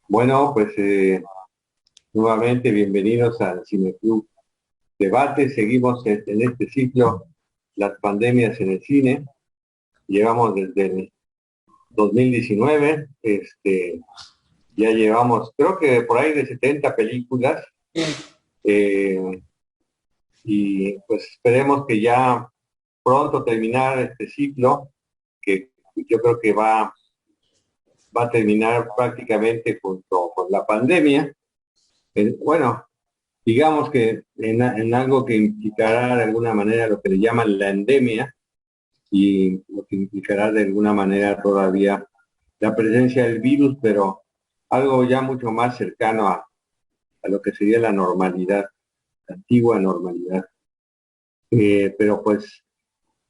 Bueno, pues nuevamente bienvenidos al Cineclub Debate. Seguimos en este ciclo las pandemias en el cine. Llevamos desde el 2019, ya llevamos creo que por ahí de 70 películas eh, y pues esperemos que ya pronto terminar este ciclo que yo creo que va a terminar prácticamente junto con la pandemia. Bueno, digamos que en algo que implicará de alguna manera lo que le llaman la endemia y lo que implicará de alguna manera todavía la presencia del virus, pero algo ya mucho más cercano a lo que sería la normalidad, la antigua normalidad. Pero pues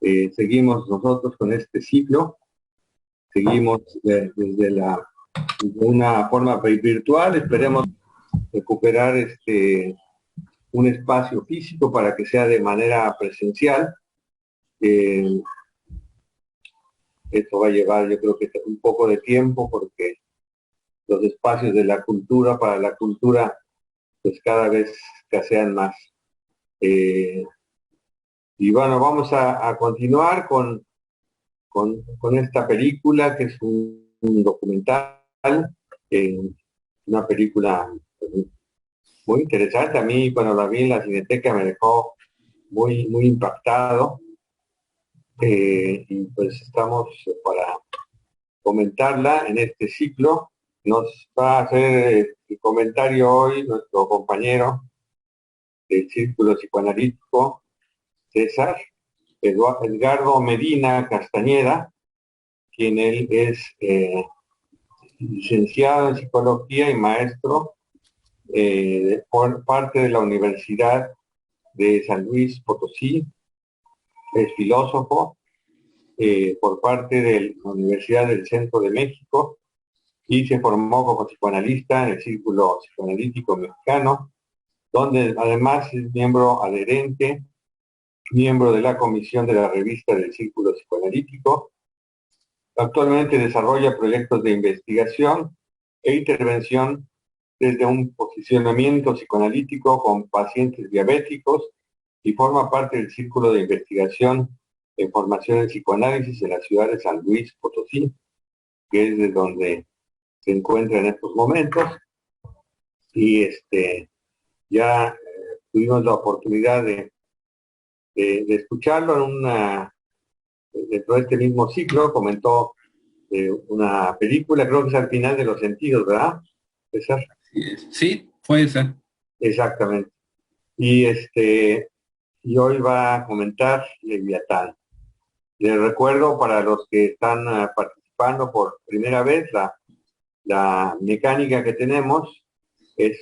seguimos nosotros con este ciclo, seguimos desde una forma virtual, esperemos recuperar un espacio físico para que sea de manera presencial. Eh, Esto va a llevar, yo creo que un poco de tiempo porque los espacios de la cultura, para la cultura, pues cada vez escasean más. Eh, y bueno, vamos a continuar con esta película que es un documental, eh, una película muy interesante. A mí cuando la vi en la Cineteca me dejó muy impactado. Y pues estamos para comentarla en este ciclo. Nos va a hacer el comentario hoy nuestro compañero del Círculo Psicoanalítico, César Edgardo Medina Castañeda, quien él es licenciado en psicología y maestro por parte de la Universidad de San Luis Potosí, es filósofo por parte de la Universidad del Centro de México y se formó como psicoanalista en el Círculo Psicoanalítico Mexicano, donde además es miembro adherente, miembro de la comisión de la revista del Círculo Psicoanalítico. Actualmente desarrolla proyectos de investigación e intervención desde un posicionamiento psicoanalítico con pacientes diabéticos y forma parte del Círculo de Investigación en Formación en Psicoanálisis en la ciudad de San Luis Potosí, que es de donde se encuentra en estos momentos. Y ya tuvimos la oportunidad de escucharlo dentro de este mismo ciclo, comentó una película, creo que es Al final de los sentidos, ¿verdad, César? Sí, fue esa. Exactamente. Y y hoy va a comentar Leviatán. Les recuerdo para los que están participando por primera vez la mecánica que tenemos es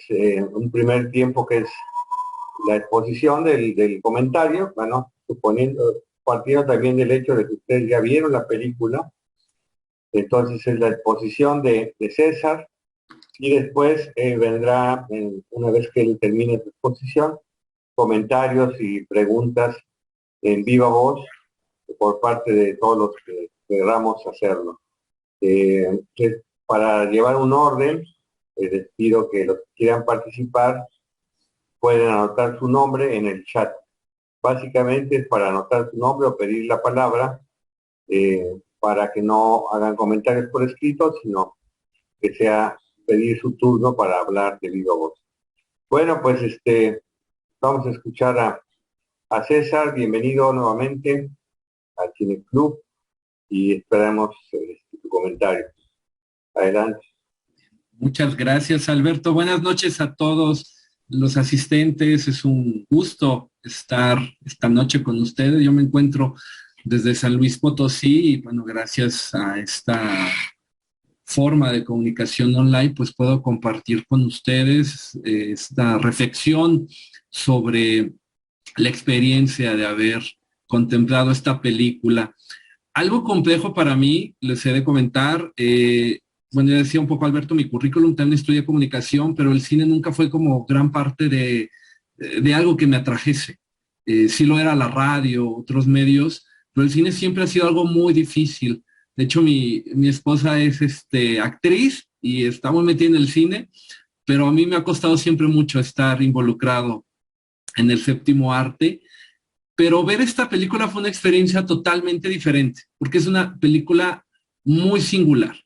un primer tiempo que es la exposición del comentario, bueno, suponiendo, partiendo también del hecho de que ustedes ya vieron la película, entonces es la exposición de César y después vendrá, una vez que él termine su exposición, comentarios y preguntas en viva voz por parte de todos los que queramos hacerlo. Para llevar un orden, les pido que los que quieran participar pueden anotar su nombre en el chat. Básicamente es para anotar su nombre o pedir la palabra, para que no hagan comentarios por escrito, sino que sea pedir su turno para hablar de viva voz. Bueno, pues vamos a escuchar a César. Bienvenido nuevamente al Cine Club y esperamos tu comentario. Adelante. Muchas gracias, Alberto. Buenas noches a todos los asistentes. Es un gusto estar esta noche con ustedes. Yo me encuentro desde San Luis Potosí y bueno, gracias a esta forma de comunicación online, pues puedo compartir con ustedes esta reflexión sobre la experiencia de haber contemplado esta película. Algo complejo para mí, les he de comentar, bueno, ya decía un poco Alberto, mi currículum también estudié comunicación, pero el cine nunca fue como gran parte de algo que me atrajese. Sí lo era la radio, otros medios, pero el cine siempre ha sido algo muy difícil. De hecho, mi esposa es actriz y está muy metida en el cine, pero a mí me ha costado siempre mucho estar involucrado en el séptimo arte. Pero ver esta película fue una experiencia totalmente diferente, porque es una película muy singular.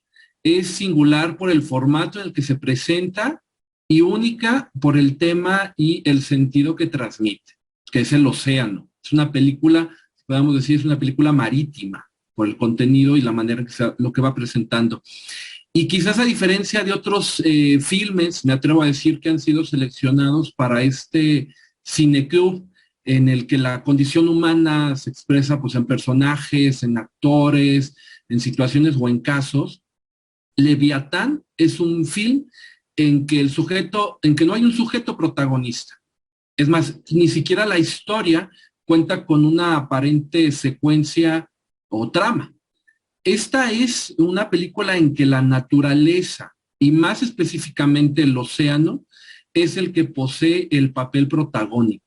Es singular por el formato en el que se presenta y única por el tema y el sentido que transmite, que es el océano. Es una película, podemos decir, es una película marítima por el contenido y la manera en que lo que va presentando. Y quizás a diferencia de otros filmes, me atrevo a decir que han sido seleccionados para este Cineclub, en el que la condición humana se expresa pues en personajes, en actores, en situaciones o en casos. Leviatán es un film en que en que no hay un sujeto protagonista. Es más, ni siquiera la historia cuenta con una aparente secuencia o trama. Esta es una película en que la naturaleza, y más específicamente el océano, es el que posee el papel protagónico.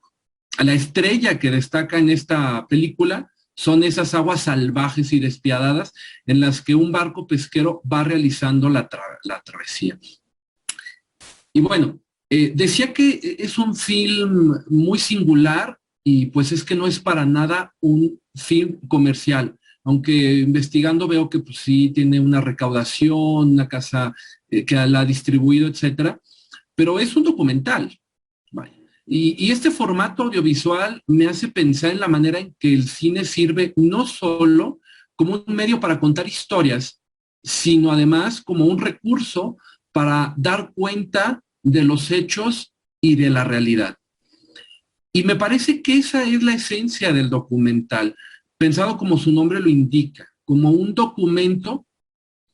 La estrella que destaca en esta película son esas aguas salvajes y despiadadas en las que un barco pesquero va realizando la travesía. Y bueno, decía que es un film muy singular y pues es que no es para nada un film comercial, aunque investigando veo que pues sí tiene una recaudación, una casa que la ha distribuido, etcétera, pero es un documental. Vaya. Y este formato audiovisual me hace pensar en la manera en que el cine sirve no solo como un medio para contar historias, sino además como un recurso para dar cuenta de los hechos y de la realidad. Y me parece que esa es la esencia del documental, pensado como su nombre lo indica, como un documento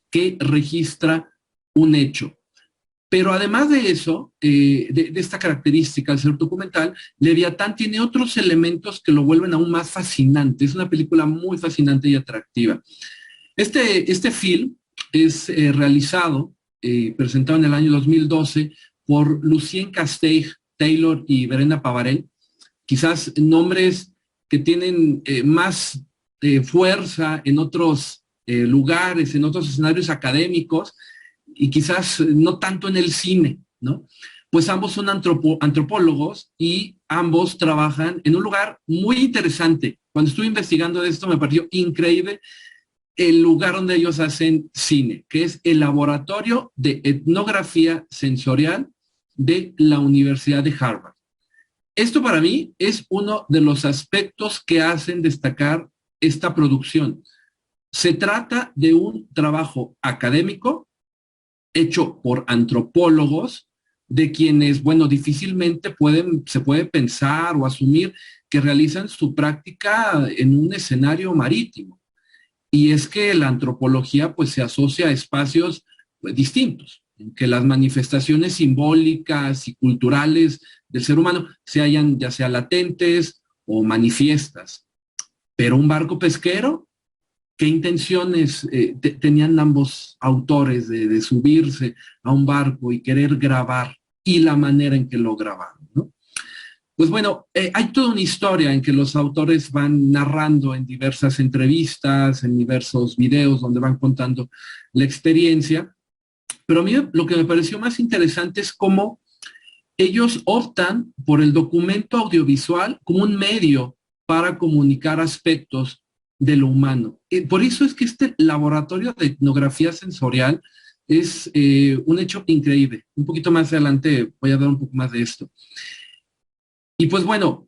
que registra un hecho. Pero además de eso, de esta característica al ser documental, Leviatán tiene otros elementos que lo vuelven aún más fascinante. Es una película muy fascinante y atractiva. Este film es realizado, presentado en el año 2012 por Lucien Castell Taylor y Verena Pavarel, quizás nombres que tienen más fuerza en otros lugares, en otros escenarios académicos, y quizás no tanto en el cine, ¿no? Pues ambos son antropólogos y ambos trabajan en un lugar muy interesante. Cuando estuve investigando esto me pareció increíble el lugar donde ellos hacen cine, que es el Laboratorio de Etnografía Sensorial de la Universidad de Harvard. Esto para mí es uno de los aspectos que hacen destacar esta producción. Se trata de un trabajo académico hecho por antropólogos, de quienes, bueno, difícilmente se puede pensar o asumir que realizan su práctica en un escenario marítimo. Y es que la antropología pues se asocia a espacios pues, distintos, en que las manifestaciones simbólicas y culturales del ser humano se hallan ya sea latentes o manifiestas. Pero un barco pesquero, ¿qué intenciones tenían ambos autores de subirse a un barco y querer grabar y la manera en que lo grabaron, ¿no? Pues bueno, hay toda una historia en que los autores van narrando en diversas entrevistas, en diversos videos donde van contando la experiencia, pero a mí lo que me pareció más interesante es cómo ellos optan por el documento audiovisual como un medio para comunicar aspectos de lo humano. Por eso es que este laboratorio de etnografía sensorial es un hecho increíble. Un poquito más adelante voy a dar un poco más de esto. Y pues bueno,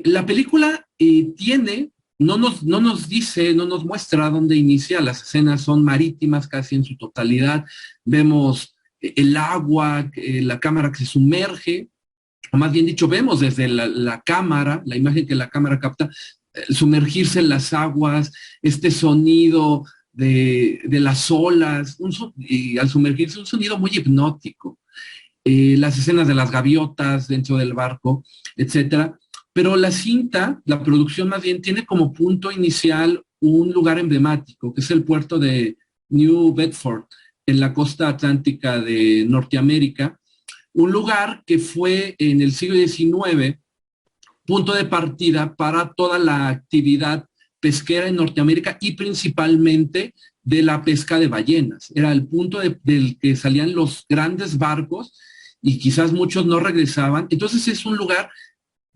la película no nos dice, no nos muestra dónde inicia. Las escenas son marítimas casi en su totalidad. Vemos el agua, la cámara que se sumerge, o más bien dicho, vemos desde la cámara, la imagen que la cámara capta, sumergirse en las aguas, este sonido de las olas, y al sumergirse un sonido muy hipnótico, las escenas de las gaviotas dentro del barco, etcétera. Pero la cinta, la producción más bien, tiene como punto inicial un lugar emblemático, que es el puerto de New Bedford, en la costa atlántica de Norteamérica, un lugar que fue en el siglo XIX punto de partida para toda la actividad pesquera en Norteamérica y principalmente de la pesca de ballenas. Era el punto del que salían los grandes barcos y quizás muchos no regresaban. Entonces es un lugar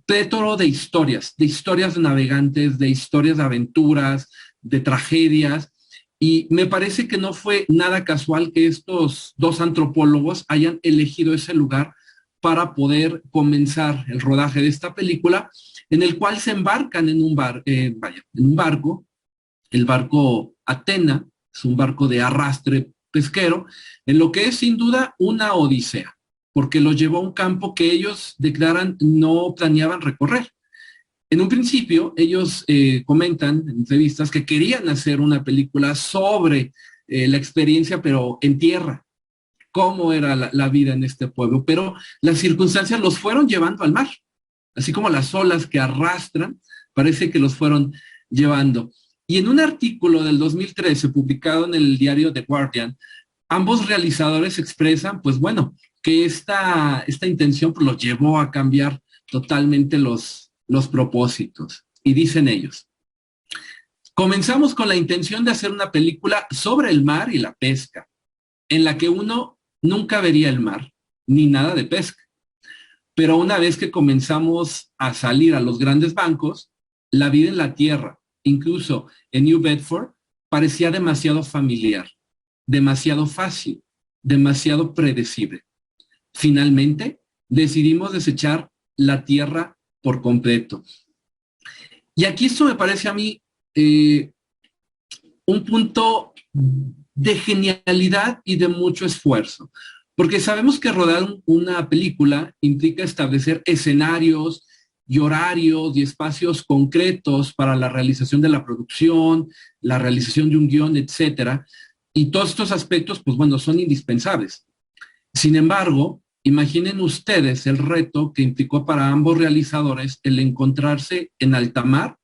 plétoro de historias de navegantes, de historias de aventuras, de tragedias. Y me parece que no fue nada casual que estos dos antropólogos hayan elegido ese lugar para poder comenzar el rodaje de esta película, en el cual se embarcan en en un barco, el barco Atena, es un barco de arrastre pesquero, en lo que es sin duda una odisea, porque los llevó a un campo que ellos declaran no planeaban recorrer. En un principio, ellos comentan en entrevistas que querían hacer una película sobre la experiencia, pero en tierra, cómo era la vida en este pueblo, pero las circunstancias los fueron llevando al mar, así como las olas que arrastran, parece que los fueron llevando. Y en un artículo del 2013 publicado en el diario The Guardian, ambos realizadores expresan, pues bueno, que esta intención pues, los llevó a cambiar totalmente los propósitos. Y dicen ellos, comenzamos con la intención de hacer una película sobre el mar y la pesca, en la que uno nunca vería el mar, ni nada de pesca. Pero una vez que comenzamos a salir a los grandes bancos, la vida en la tierra, incluso en New Bedford, parecía demasiado familiar, demasiado fácil, demasiado predecible. Finalmente, decidimos desechar la tierra por completo. Y aquí esto me parece a mí un punto de genialidad y de mucho esfuerzo, porque sabemos que rodar una película implica establecer escenarios y horarios y espacios concretos para la realización de la producción, la realización de un guión, etcétera, y todos estos aspectos, pues bueno, son indispensables. Sin embargo, imaginen ustedes el reto que implicó para ambos realizadores el encontrarse en alta mar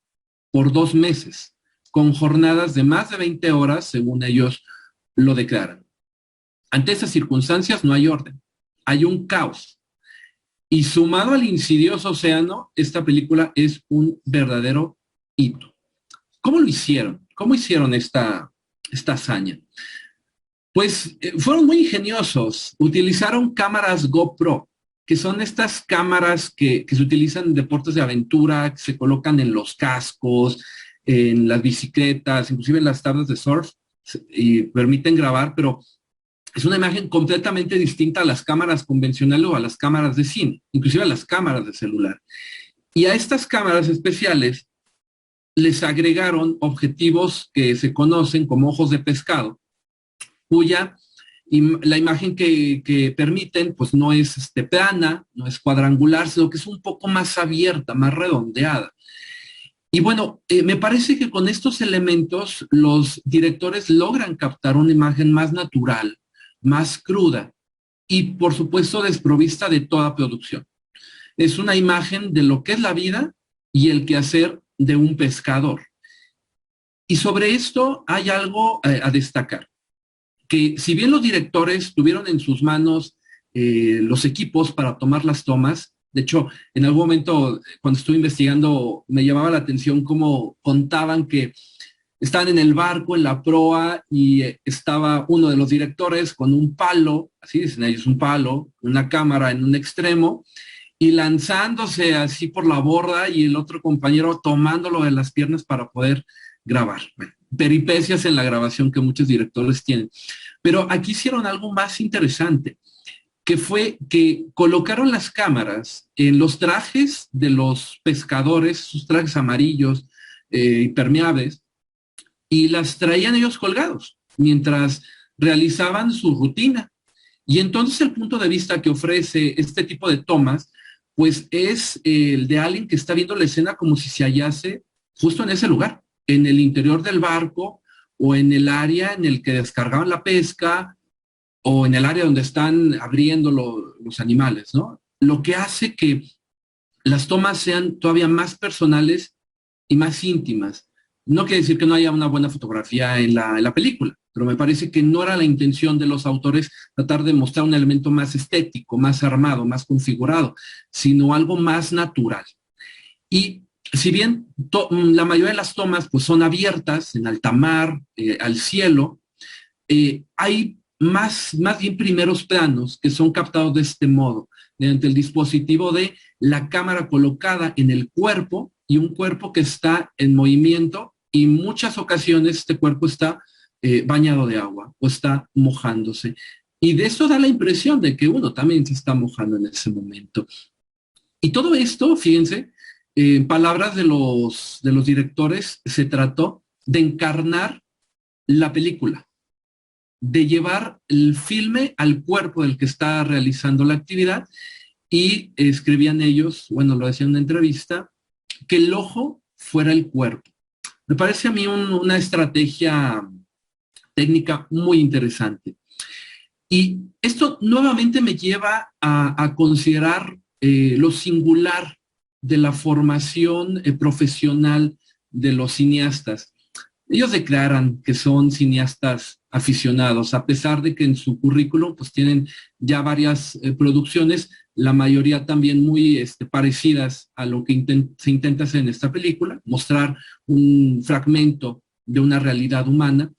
por 2 meses, con jornadas de más de 20 horas, según ellos lo declaran. Ante esas circunstancias no hay orden, hay un caos. Y sumado al insidioso océano, esta película es un verdadero hito. ¿Cómo lo hicieron? ¿Cómo hicieron esta hazaña? Pues fueron muy ingeniosos. Utilizaron cámaras GoPro, que son estas cámaras que se utilizan en deportes de aventura, que se colocan en los cascos, en las bicicletas, inclusive en las tablas de surf, y permiten grabar, pero es una imagen completamente distinta a las cámaras convencionales o a las cámaras de cine, inclusive a las cámaras de celular. Y a estas cámaras especiales les agregaron objetivos que se conocen como ojos de pescado, cuya la imagen que permiten pues no es plana, no es cuadrangular, sino que es un poco más abierta, más redondeada. Y bueno, me parece que con estos elementos los directores logran captar una imagen más natural, más cruda y por supuesto desprovista de toda producción. Es una imagen de lo que es la vida y el quehacer de un pescador. Y sobre esto hay algo a destacar, que si bien los directores tuvieron en sus manos los equipos para tomar las tomas, de hecho, en algún momento cuando estuve investigando me llamaba la atención cómo contaban que estaban en el barco, en la proa, y estaba uno de los directores con un palo, así dicen ellos, un palo, una cámara en un extremo, y lanzándose así por la borda y el otro compañero tomándolo de las piernas para poder grabar. Bueno, peripecias en la grabación que muchos directores tienen. Pero aquí hicieron algo más interesante, que fue que colocaron las cámaras en los trajes de los pescadores, sus trajes amarillos, impermeables, y las traían ellos colgados mientras realizaban su rutina. Y entonces el punto de vista que ofrece este tipo de tomas, pues es el de alguien que está viendo la escena como si se hallase justo en ese lugar, en el interior del barco o en el área en el que descargaban la pesca o en el área donde están abriendo los animales, ¿no? Lo que hace que las tomas sean todavía más personales y más íntimas. No quiere decir que no haya una buena fotografía en la película, pero me parece que no era la intención de los autores tratar de mostrar un elemento más estético, más armado, más configurado, sino algo más natural. Y si bien la mayoría de las tomas pues, son abiertas en alta mar, al cielo, hay más bien primeros planos que son captados de este modo, mediante el dispositivo de la cámara colocada en el cuerpo y un cuerpo que está en movimiento y en muchas ocasiones este cuerpo está bañado de agua o está mojándose. Y de eso da la impresión de que uno también se está mojando en ese momento. Y todo esto, fíjense, en palabras de los directores, se trató de encarnar la película, de llevar el filme al cuerpo del que está realizando la actividad y escribían ellos, bueno, lo decían en una entrevista, que el ojo fuera el cuerpo. Me parece a mí una estrategia técnica muy interesante. Y esto nuevamente me lleva a considerar lo singular de la formación profesional de los cineastas. Ellos declaran que son cineastas aficionados, a pesar de que en su currículum pues tienen ya varias producciones, la mayoría también muy parecidas a lo que se intenta hacer en esta película, mostrar un fragmento de una realidad humana,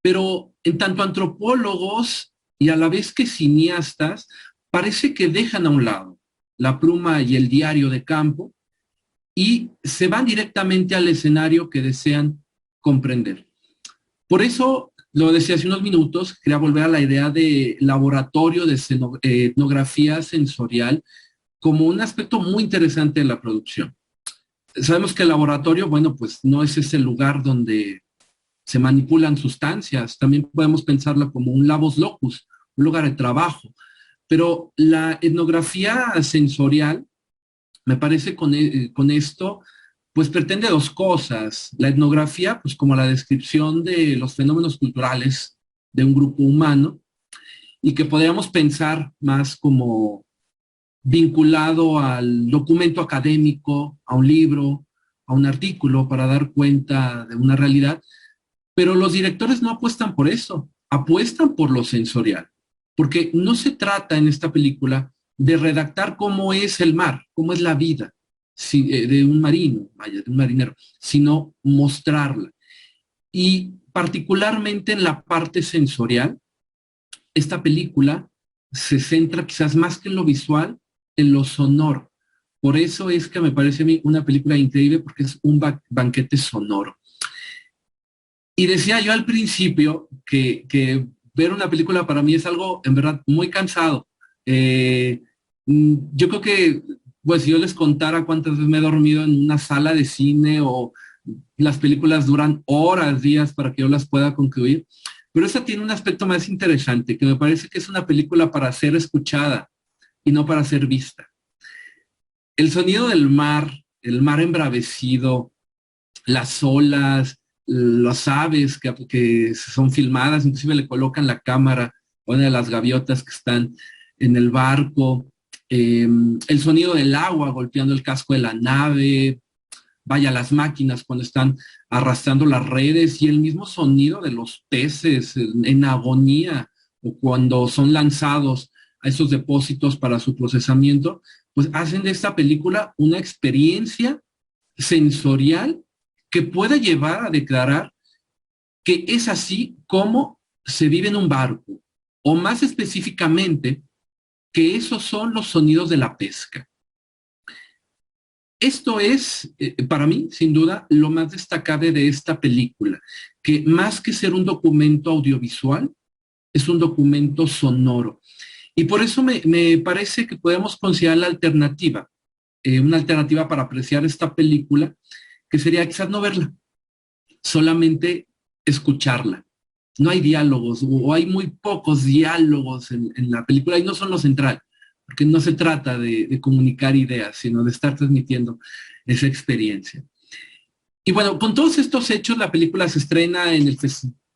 pero en tanto antropólogos y a la vez que cineastas, parece que dejan a un lado la pluma y el diario de campo y se van directamente al escenario que desean comprender. Por eso, lo decía hace unos minutos, quería volver a la idea de laboratorio de etnografía sensorial como un aspecto muy interesante de la producción. Sabemos que el laboratorio, bueno, pues no es ese lugar donde se manipulan sustancias, también podemos pensarla como un labos locus, un lugar de trabajo, pero la etnografía sensorial, me parece con esto, pues pretende dos cosas. La etnografía, pues como la descripción de los fenómenos culturales de un grupo humano, y que podríamos pensar más como vinculado al documento académico, a un libro, a un artículo para dar cuenta de una realidad, pero los directores no apuestan por eso, apuestan por lo sensorial, porque no se trata en esta película de redactar cómo es el mar, cómo es la vida de un marino, vaya, de un marinero, sino mostrarla. Y particularmente en la parte sensorial, esta película se centra quizás más que en lo visual, en lo sonoro. Por eso es que me parece a mí una película increíble porque es un banquete sonoro. Y decía yo al principio que ver una película para mí es algo en verdad muy cansado. Yo creo que, pues si yo les contara cuántas veces me he dormido en una sala de cine o las películas duran horas, días para que yo las pueda concluir, pero esa tiene un aspecto más interesante, que me parece que es una película para ser escuchada y no para ser vista. El sonido del mar, el mar embravecido, las olas, las aves que son filmadas, inclusive le colocan la cámara, una de las gaviotas que están en el barco, el sonido del agua golpeando el casco de la nave, vaya, las máquinas cuando están arrastrando las redes y el mismo sonido de los peces en agonía o cuando son lanzados a esos depósitos para su procesamiento, pues hacen de esta película una experiencia sensorial que puede llevar a declarar que es así como se vive en un barco, o más específicamente, que esos son los sonidos de la pesca. Esto es, para mí, sin duda, lo más destacable de esta película, que más que ser un documento audiovisual, es un documento sonoro. Y por eso me parece que podemos considerar la alternativa, una alternativa para apreciar esta película, que sería quizás no verla, solamente escucharla. No hay diálogos o hay muy pocos diálogos en la película y no son lo central, porque no se trata de comunicar ideas, sino de estar transmitiendo esa experiencia. Y bueno, con todos estos hechos, la película se estrena en el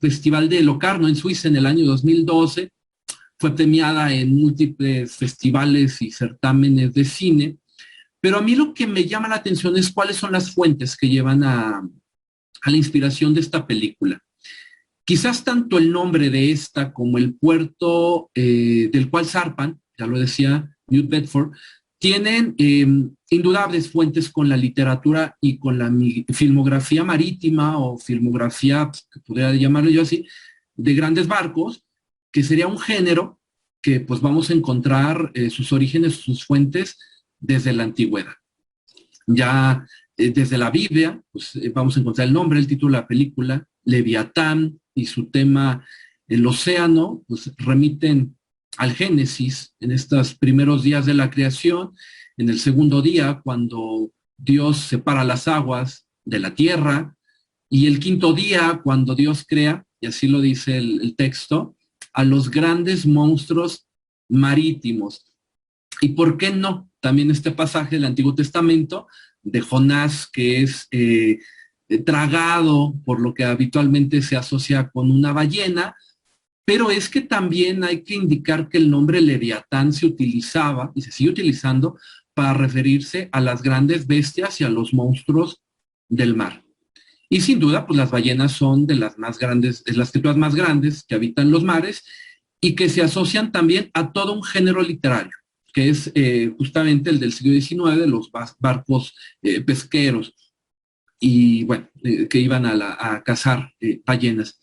Festival de Locarno en Suiza en el año 2012, fue premiada en múltiples festivales y certámenes de cine, pero a mí lo que me llama la atención es cuáles son las fuentes que llevan a la inspiración de esta película. Quizás tanto el nombre de esta como el puerto del cual zarpan, ya lo decía New Bedford, tienen indudables fuentes con la literatura y con la filmografía marítima o filmografía, pues, que podría llamarlo yo así, de grandes barcos, que sería un género que pues vamos a encontrar sus orígenes, sus fuentes desde la antigüedad. Ya desde la Biblia, pues vamos a encontrar el nombre, el título de la película, Leviatán y su tema, el océano, pues remiten al Génesis en estos primeros días de la creación, en el segundo día, cuando Dios separa las aguas de la tierra, y el quinto día, cuando Dios crea, y así lo dice el texto, a los grandes monstruos marítimos. ¿Y por qué no? También este pasaje del Antiguo Testamento de Jonás, que es tragado por lo que habitualmente se asocia con una ballena, pero es que también hay que indicar que el nombre Leviatán se utilizaba y se sigue utilizando para referirse a las grandes bestias y a los monstruos del mar. Y sin duda, pues las ballenas son de las más grandes, de las criaturas más grandes que habitan los mares y que se asocian también a todo un género literario, que es justamente el del siglo XIX, de los barcos pesqueros y bueno, que iban a cazar ballenas.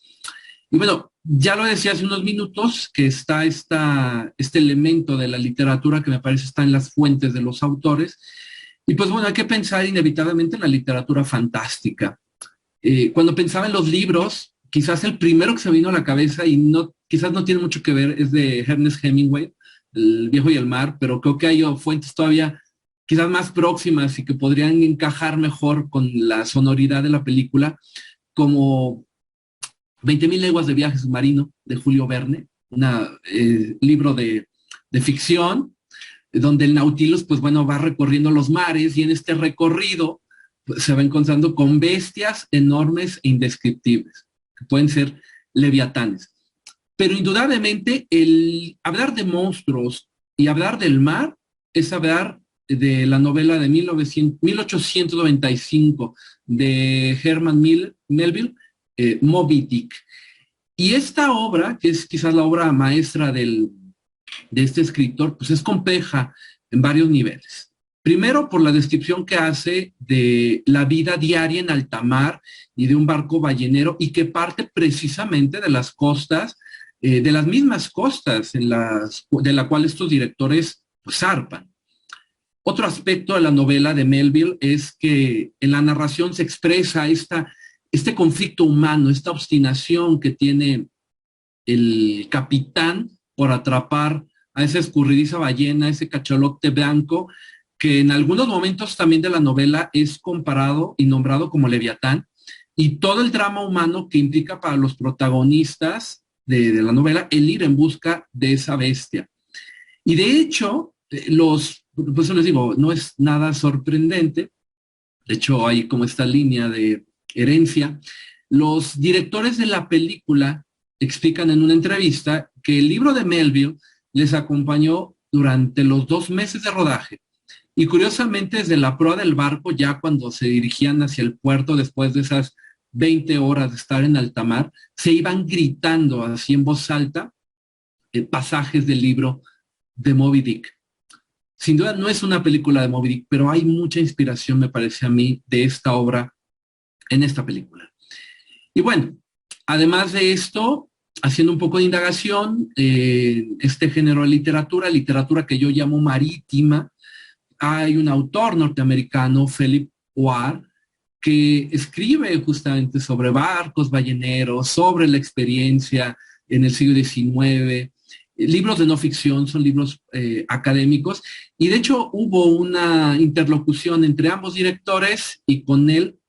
Y bueno, ya lo decía hace unos minutos, que está este elemento de la literatura que me parece está en las fuentes de los autores. Y pues bueno, hay que pensar inevitablemente en la literatura fantástica. Cuando pensaba en los libros, quizás el primero que se vino a la cabeza, y no, quizás no tiene mucho que ver, es de Ernest Hemingway, El viejo y el mar, pero creo que hay fuentes todavía quizás más próximas y que podrían encajar mejor con la sonoridad de la película, como 20.000 leguas de viaje submarino de Julio Verne, un libro de ficción, donde el Nautilus, pues bueno, va recorriendo los mares y en este recorrido pues, se va encontrando con bestias enormes e indescriptibles, que pueden ser leviatanes. Pero indudablemente el hablar de monstruos y hablar del mar es hablar de la novela de 1895 de Herman Melville, Moby Dick. Y esta obra, que es quizás la obra maestra de este escritor, pues es compleja en varios niveles. Primero, por la descripción que hace de la vida diaria en alta mar y de un barco ballenero y que parte precisamente de las costas, de las mismas costas de la cual estos directores pues, zarpan. Otro aspecto de la novela de Melville es que en la narración se expresa este conflicto humano, esta obstinación que tiene el capitán por atrapar a esa escurridiza ballena, ese cachalote blanco, que en algunos momentos también de la novela es comparado y nombrado como Leviatán, y todo el drama humano que implica para los protagonistas de la novela el ir en busca de esa bestia. Y de hecho, por eso les digo, no es nada sorprendente, de hecho hay como esta línea de herencia. Los directores de la película explican en una entrevista que el libro de Melville les acompañó durante los 2 meses de rodaje. Y curiosamente, desde la proa del barco, ya cuando se dirigían hacia el puerto, después de esas 20 horas de estar en alta mar, se iban gritando así en voz alta pasajes del libro de Moby Dick. Sin duda no es una película de Moby Dick, pero hay mucha inspiración, me parece a mí, de esta obra en esta película. Y bueno, además de esto, haciendo un poco de indagación, este género de literatura que yo llamo marítima, hay un autor norteamericano, Philip Ward, que escribe justamente sobre barcos balleneros, sobre la experiencia en el siglo XIX, libros de no ficción, son libros académicos, y de hecho hubo una interlocución entre ambos directores y con él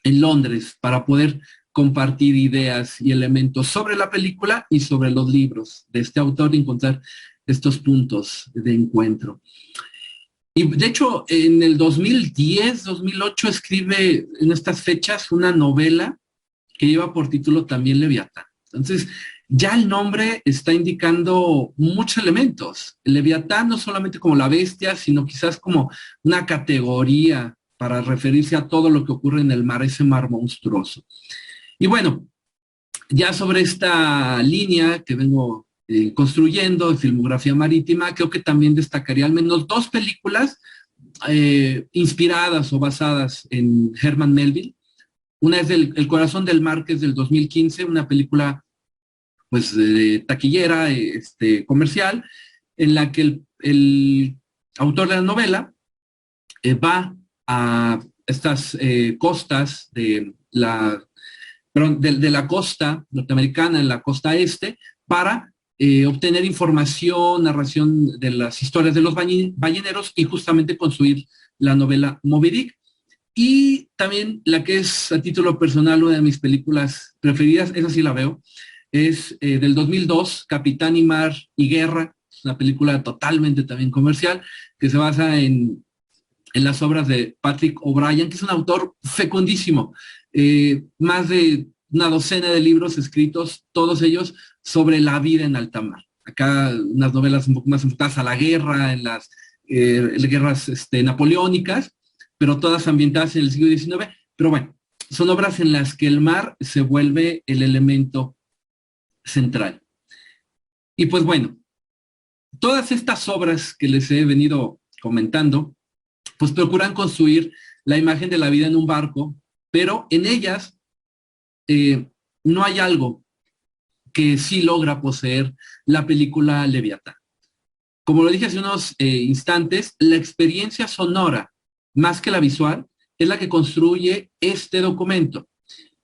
en Londres para poder compartir ideas y elementos sobre la película y sobre los libros de este autor y encontrar estos puntos de encuentro. Y de hecho, en el 2010, 2008 escribe en estas fechas una novela que lleva por título también Leviatán. Entonces, ya el nombre está indicando muchos elementos. El Leviatán no solamente como la bestia, sino quizás como una categoría para referirse a todo lo que ocurre en el mar, ese mar monstruoso. Y bueno, ya sobre esta línea que vengo construyendo de filmografía marítima, creo que también destacaría al menos 2 películas inspiradas o basadas en Herman Melville. Una es El corazón del mar, que es del 2015, una película pues taquillera, comercial, en la que el autor de la novela va a estas costas de la costa norteamericana, en la costa este, para obtener información, narración de las historias de los balleneros y justamente construir la novela Moby Dick. Y también la que es a título personal una de mis películas preferidas, esa sí la veo, es del 2002, Capitán y Mar y Guerra, es una película totalmente también comercial, que se basa en las obras de Patrick O'Brian, que es un autor fecundísimo, más de una docena de libros escritos, todos ellos sobre la vida en alta mar. Acá unas novelas un poco más enfocadas a la guerra, en las guerras napoleónicas, pero todas ambientadas en el siglo XIX. Pero bueno, son obras en las que el mar se vuelve el elemento central. Y pues bueno, todas estas obras que les he venido comentando, pues procuran construir la imagen de la vida en un barco, pero en ellas no hay algo que sí logra poseer la película Leviatán. Como lo dije hace unos instantes, la experiencia sonora, más que la visual, es la que construye este documento.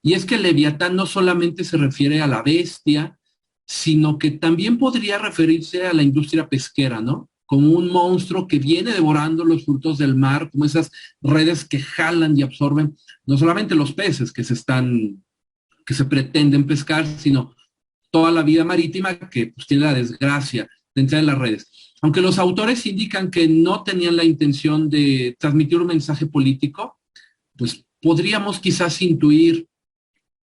Y es que Leviatán no solamente se refiere a la bestia, sino que también podría referirse a la industria pesquera, ¿no? Como un monstruo que viene devorando los frutos del mar, como esas redes que jalan y absorben no solamente los peces que se pretenden pescar, sino toda la vida marítima que pues, tiene la desgracia de entrar en las redes. Aunque los autores indican que no tenían la intención de transmitir un mensaje político, pues podríamos quizás intuir,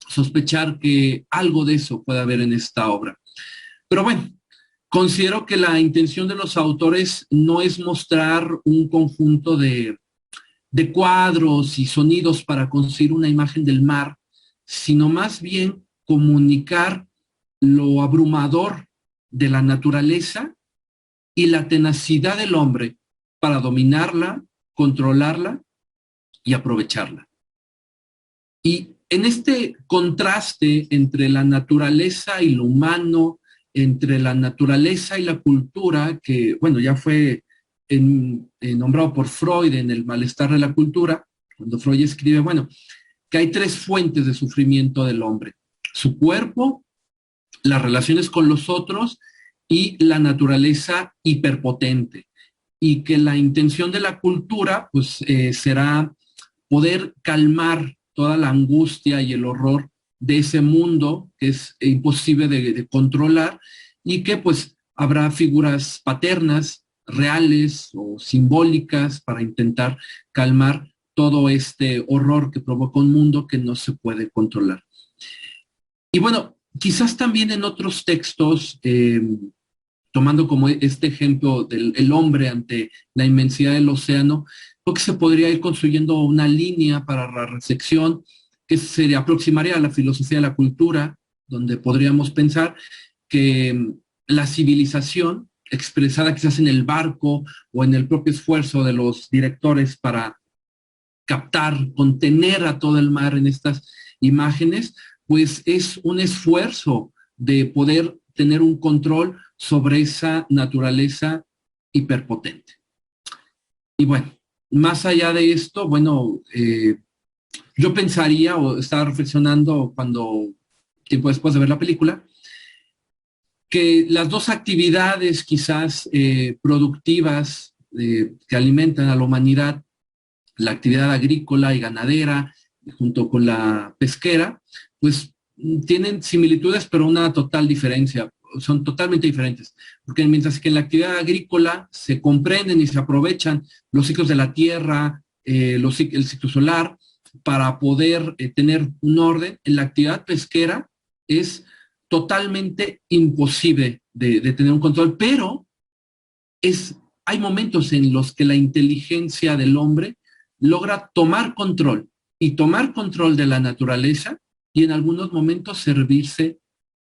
sospechar que algo de eso puede haber en esta obra. Pero bueno, considero que la intención de los autores no es mostrar un conjunto de cuadros y sonidos para construir una imagen del mar, sino más bien comunicar lo abrumador de la naturaleza y la tenacidad del hombre para dominarla, controlarla y aprovecharla. Y en este contraste entre la naturaleza y lo humano, entre la naturaleza y la cultura, que bueno, ya fue nombrado por Freud en El malestar de la cultura, cuando Freud escribe, bueno, que hay tres fuentes de sufrimiento del hombre: su cuerpo, las relaciones con los otros y la naturaleza hiperpotente. Y que la intención de la cultura, pues, será poder calmar toda la angustia y el horror de ese mundo que es imposible de controlar, y que pues habrá figuras paternas, reales o simbólicas para intentar calmar todo este horror que provoca un mundo que no se puede controlar. Y bueno, quizás también en otros textos, tomando como este ejemplo del hombre ante la inmensidad del océano, creo que se podría ir construyendo una línea para la reflexión que se aproximaría a la filosofía de la cultura, donde podríamos pensar que la civilización, expresada quizás en el barco o en el propio esfuerzo de los directores para captar, contener a todo el mar en estas imágenes, pues es un esfuerzo de poder tener un control sobre esa naturaleza hiperpotente. Y bueno, más allá de esto, bueno, yo pensaría o estaba reflexionando tiempo después de ver la película, que las dos actividades quizás productivas que alimentan a la humanidad, la actividad agrícola y ganadera, junto con la pesquera, pues tienen similitudes, pero una total diferencia. Son totalmente diferentes, porque mientras que en la actividad agrícola se comprenden y se aprovechan los ciclos de la tierra, el ciclo solar, para poder tener un orden, en la actividad pesquera es totalmente imposible de tener un control, pero hay momentos en los que la inteligencia del hombre logra tomar control de la naturaleza y en algunos momentos servirse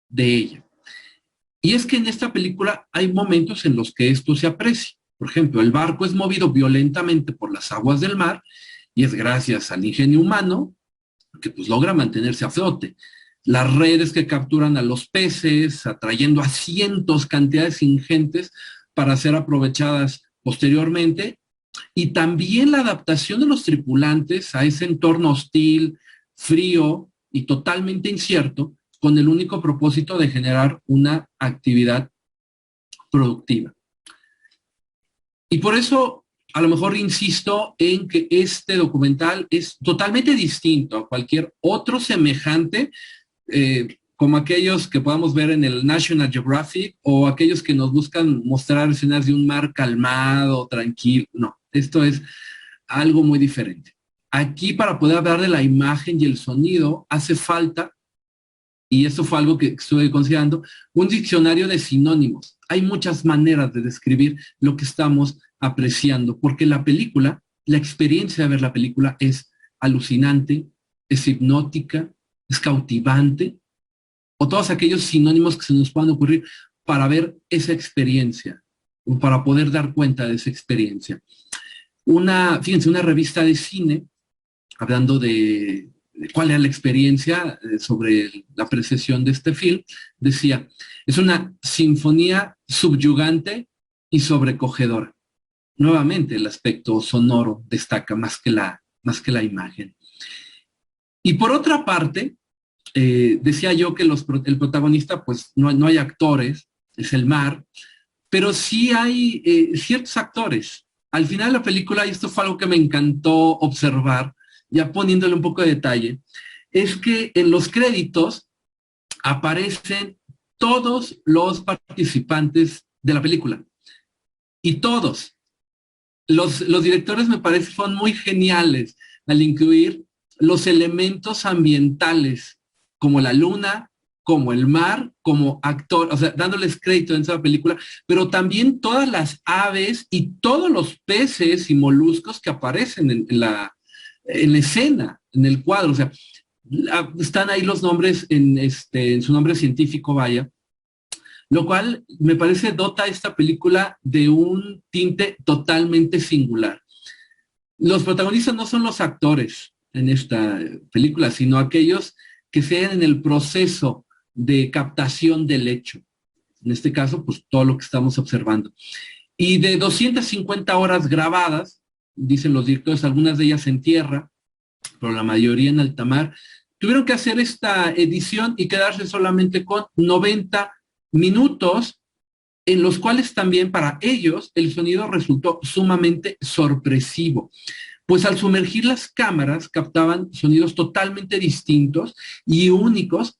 de ella. Y es que en esta película hay momentos en los que esto se aprecia. Por ejemplo, el barco es movido violentamente por las aguas del mar y es gracias al ingenio humano que pues logra mantenerse a flote. Las redes que capturan a los peces, atrayendo a cientos, cantidades ingentes para ser aprovechadas posteriormente, y también la adaptación de los tripulantes a ese entorno hostil, frío y totalmente incierto, con el único propósito de generar una actividad productiva. Y por eso, a lo mejor insisto en que este documental es totalmente distinto a cualquier otro semejante, como aquellos que podamos ver en el National Geographic o aquellos que nos buscan mostrar escenas de un mar calmado, tranquilo. No, esto es algo muy diferente. Aquí, para poder hablar de la imagen y el sonido, hace falta, y esto fue algo que estuve considerando, un diccionario de sinónimos. Hay muchas maneras de describir lo que estamos apreciando, porque la película, la experiencia de ver la película es alucinante, es hipnótica, es cautivante, o todos aquellos sinónimos que se nos puedan ocurrir para ver esa experiencia, o para poder dar cuenta de esa experiencia. Fíjense, una revista de cine, hablando de cuál era la experiencia sobre la apreciación de este film, decía, es una sinfonía subyugante y sobrecogedora. Nuevamente, el aspecto sonoro destaca más que la imagen. Y por otra parte, decía yo que el protagonista, pues no hay actores, es el mar, pero sí hay ciertos actores. Al final de la película, y esto fue algo que me encantó observar, ya poniéndole un poco de detalle, es que en los créditos aparecen todos los participantes de la película. Y todos. Los directores me parece son muy geniales al incluir los elementos ambientales, como la luna, como el mar, como actor, o sea, dándoles crédito en esa película, pero también todas las aves y todos los peces y moluscos que aparecen en la escena, en el cuadro, o sea, están ahí los nombres en su nombre científico, vaya, lo cual me parece dota a esta película de un tinte totalmente singular. Los protagonistas no son los actores en esta película, sino aquellos que se hallan en el proceso de captación del hecho. En este caso, pues todo lo que estamos observando. Y de 250 horas grabadas, dicen los directores, algunas de ellas en tierra, pero la mayoría en alta mar, tuvieron que hacer esta edición y quedarse solamente con 90 minutos, en los cuales también para ellos el sonido resultó sumamente sorpresivo, pues al sumergir las cámaras captaban sonidos totalmente distintos y únicos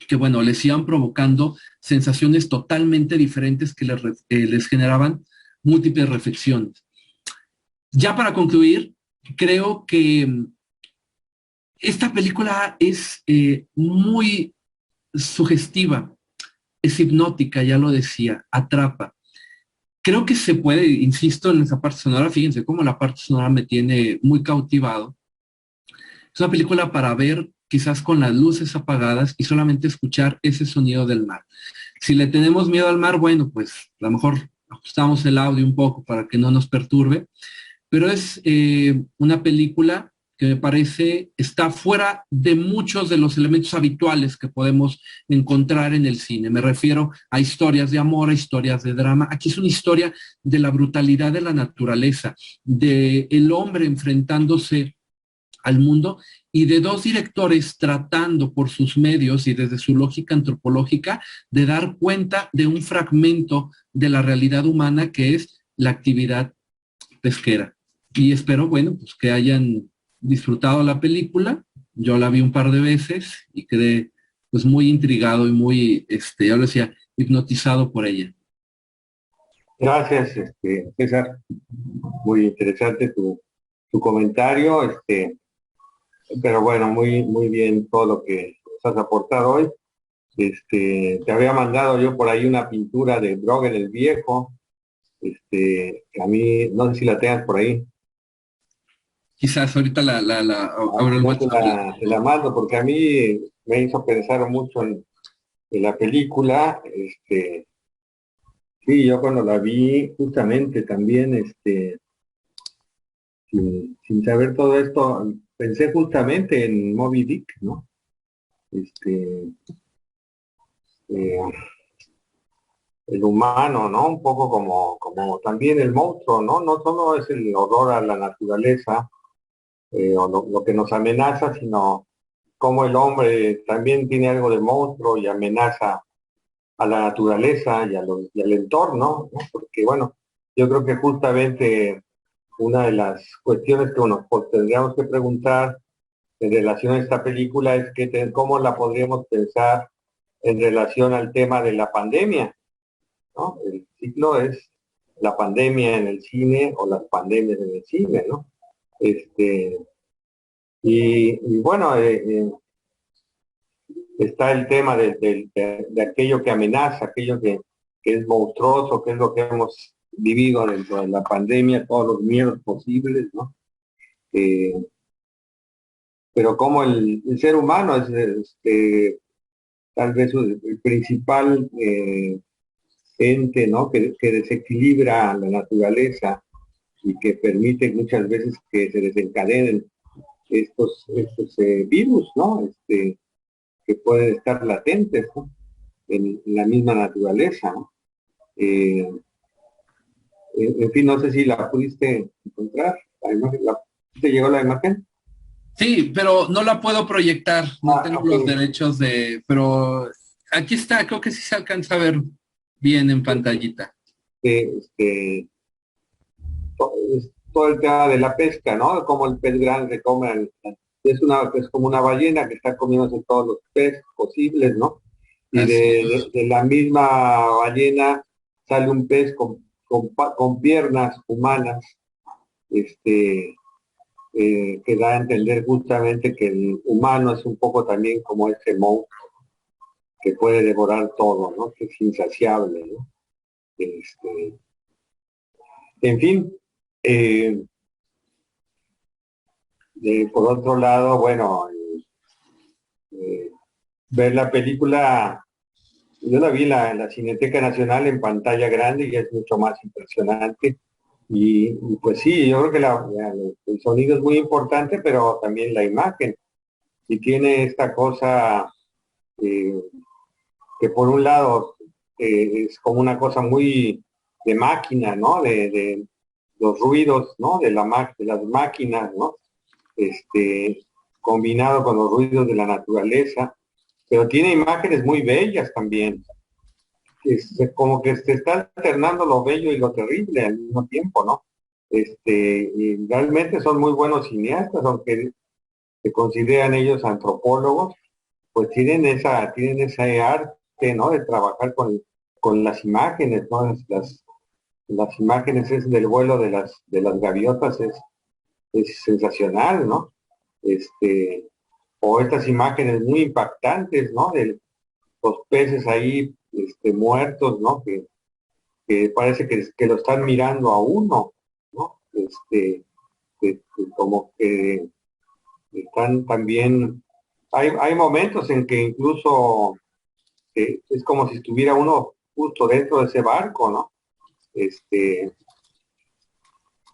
que, bueno, les iban provocando sensaciones totalmente diferentes que les generaban múltiples reflexiones. Ya para concluir, creo que esta película es muy sugestiva, es hipnótica, ya lo decía, atrapa. Creo que se puede, insisto, en esa parte sonora, fíjense cómo la parte sonora me tiene muy cautivado. Es una película para ver quizás con las luces apagadas y solamente escuchar ese sonido del mar. Si le tenemos miedo al mar, bueno, pues a lo mejor ajustamos el audio un poco para que no nos perturbe, pero es una película que me parece está fuera de muchos de los elementos habituales que podemos encontrar en el cine. Me refiero a historias de amor, a historias de drama. Aquí es una historia de la brutalidad de la naturaleza, de el hombre enfrentándose al mundo y de dos directores tratando por sus medios y desde su lógica antropológica de dar cuenta de un fragmento de la realidad humana que es la actividad pesquera. Y espero, bueno, pues que hayan disfrutado la película. Yo la vi un par de veces y quedé pues muy intrigado y muy, ya lo decía, hipnotizado por ella. Gracias, César. Muy interesante tu comentario, pero bueno, muy bien todo lo que nos has aportado hoy. Te había mandado yo por ahí una pintura de Bruegel el Viejo, a mí, no sé si la tengas por ahí. Quizás ahorita abro el No WhatsApp. te la mando porque a mí me hizo pensar mucho en la película, Sí, yo cuando la vi, justamente también, sin saber todo esto, pensé justamente en Moby Dick, ¿no? Este, eh, el humano, ¿no? Un poco como también el monstruo, ¿no? No solo es el horror a la naturaleza, o lo que nos amenaza, sino como el hombre también tiene algo de monstruo y amenaza a la naturaleza y al entorno, ¿no? Porque bueno, yo creo que justamente una de las cuestiones que nos tendríamos que preguntar en relación a esta película es cómo la podríamos pensar en relación al tema de la pandemia, ¿no? El ciclo es la pandemia en el cine o las pandemias en el cine, ¿no? Este, y bueno, está el tema de aquello que amenaza, aquello que es monstruoso, que es lo que hemos vivido dentro de la pandemia, todos los miedos posibles, ¿no? Eh, pero como el ser humano es tal vez el principal ente, ¿no? Que desequilibra la naturaleza y que permite muchas veces que se desencadenen estos virus, ¿no? Que pueden estar latentes, ¿no? En la misma naturaleza, ¿no? Eh, en fin, no sé si la pudiste encontrar, la imagen, ¿te llegó la imagen? Sí, pero no la puedo proyectar, no Ah, tengo ok. los derechos pero aquí está, creo que sí se alcanza a ver bien en pantallita. Este, es todo el tema de la pesca, ¿no? Como el pez grande come, es como una ballena que está comiéndose todos los peces posibles, ¿no? Y Así es. de la misma ballena sale un pez con piernas humanas, este, que da a entender justamente que el humano es un poco también como ese monstruo que puede devorar todo, ¿no? Que es insaciable, ¿no? Este, en fin, eh, por otro lado, bueno, eh, ver la película, yo la vi en la Cineteca Nacional en pantalla grande y es mucho más impresionante. Y pues sí, yo creo que el sonido es muy importante, pero también la imagen. Y tiene esta cosa eh, que por un lado es como una cosa muy de máquina, ¿no? De los ruidos, ¿no? De las máquinas, ¿no? Este, combinado con los ruidos de la naturaleza, pero tiene imágenes muy bellas también. Como que se está alternando lo bello y lo terrible al mismo tiempo, ¿no? Y realmente son muy buenos cineastas, aunque se consideran ellos antropólogos, pues tienen ese arte, ¿no? De trabajar con las imágenes, ¿no? Las imágenes es del vuelo de las gaviotas es sensacional, ¿no? Este, o estas imágenes muy impactantes, ¿no? De los peces ahí, muertos, ¿no? Que parece que lo están mirando a uno, ¿no? Como que están también, hay momentos en que incluso es como si estuviera uno justo dentro de ese barco, ¿no? Este,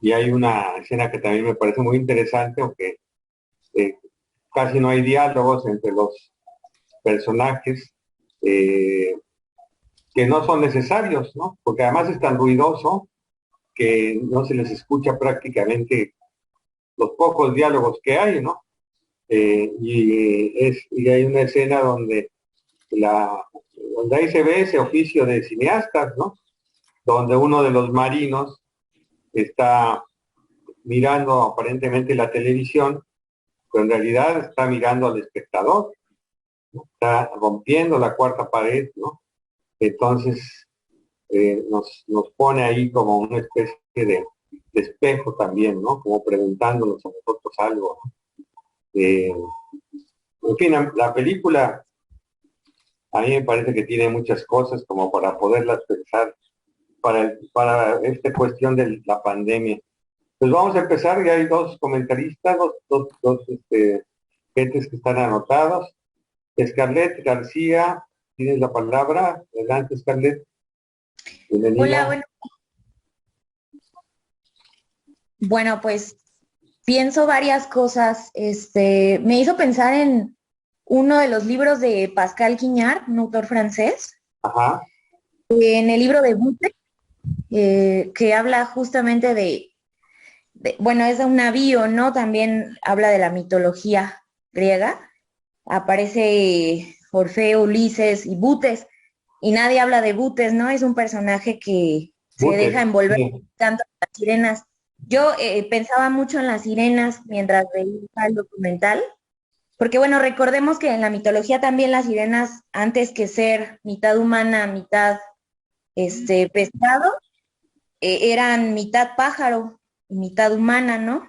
y hay una escena que también me parece muy interesante, aunque eh, casi no hay diálogos entre los personajes, eh, que no son necesarios, ¿no? Porque además es tan ruidoso que no se les escucha prácticamente los pocos diálogos que hay, ¿no? Y hay una escena donde ahí se ve ese oficio de cineastas, ¿no? Donde uno de los marinos está mirando aparentemente la televisión, pero en realidad está mirando al espectador, ¿no? Está rompiendo la cuarta pared, ¿no? Entonces nos pone ahí como una especie de espejo también, ¿no? Como preguntándonos a nosotros algo, ¿no? En fin, la película a mí me parece que tiene muchas cosas como para poderlas pensar para esta cuestión de la pandemia. Pues vamos a empezar, ya hay dos comentaristas, dos gentes que están anotados. Scarlett García, tienes la palabra. Adelante, Scarlett. Bienvenida. Hola, bueno, pues pienso varias cosas. Me hizo pensar en uno de los libros de Pascal Quignard, un autor francés, Ajá. en el libro de Butte, que habla justamente bueno, es de un navío, ¿no? También habla de la mitología griega. Aparece Orfeo, Ulises y Butes, y nadie habla de Butes, ¿no? Es un personaje que se deja Butes, envolver sí. tanto en las sirenas. Yo pensaba mucho en las sirenas mientras veía el documental, porque bueno, recordemos que en la mitología también las sirenas, antes que ser mitad humana, mitad pescado, eran mitad pájaro y mitad humana, ¿no?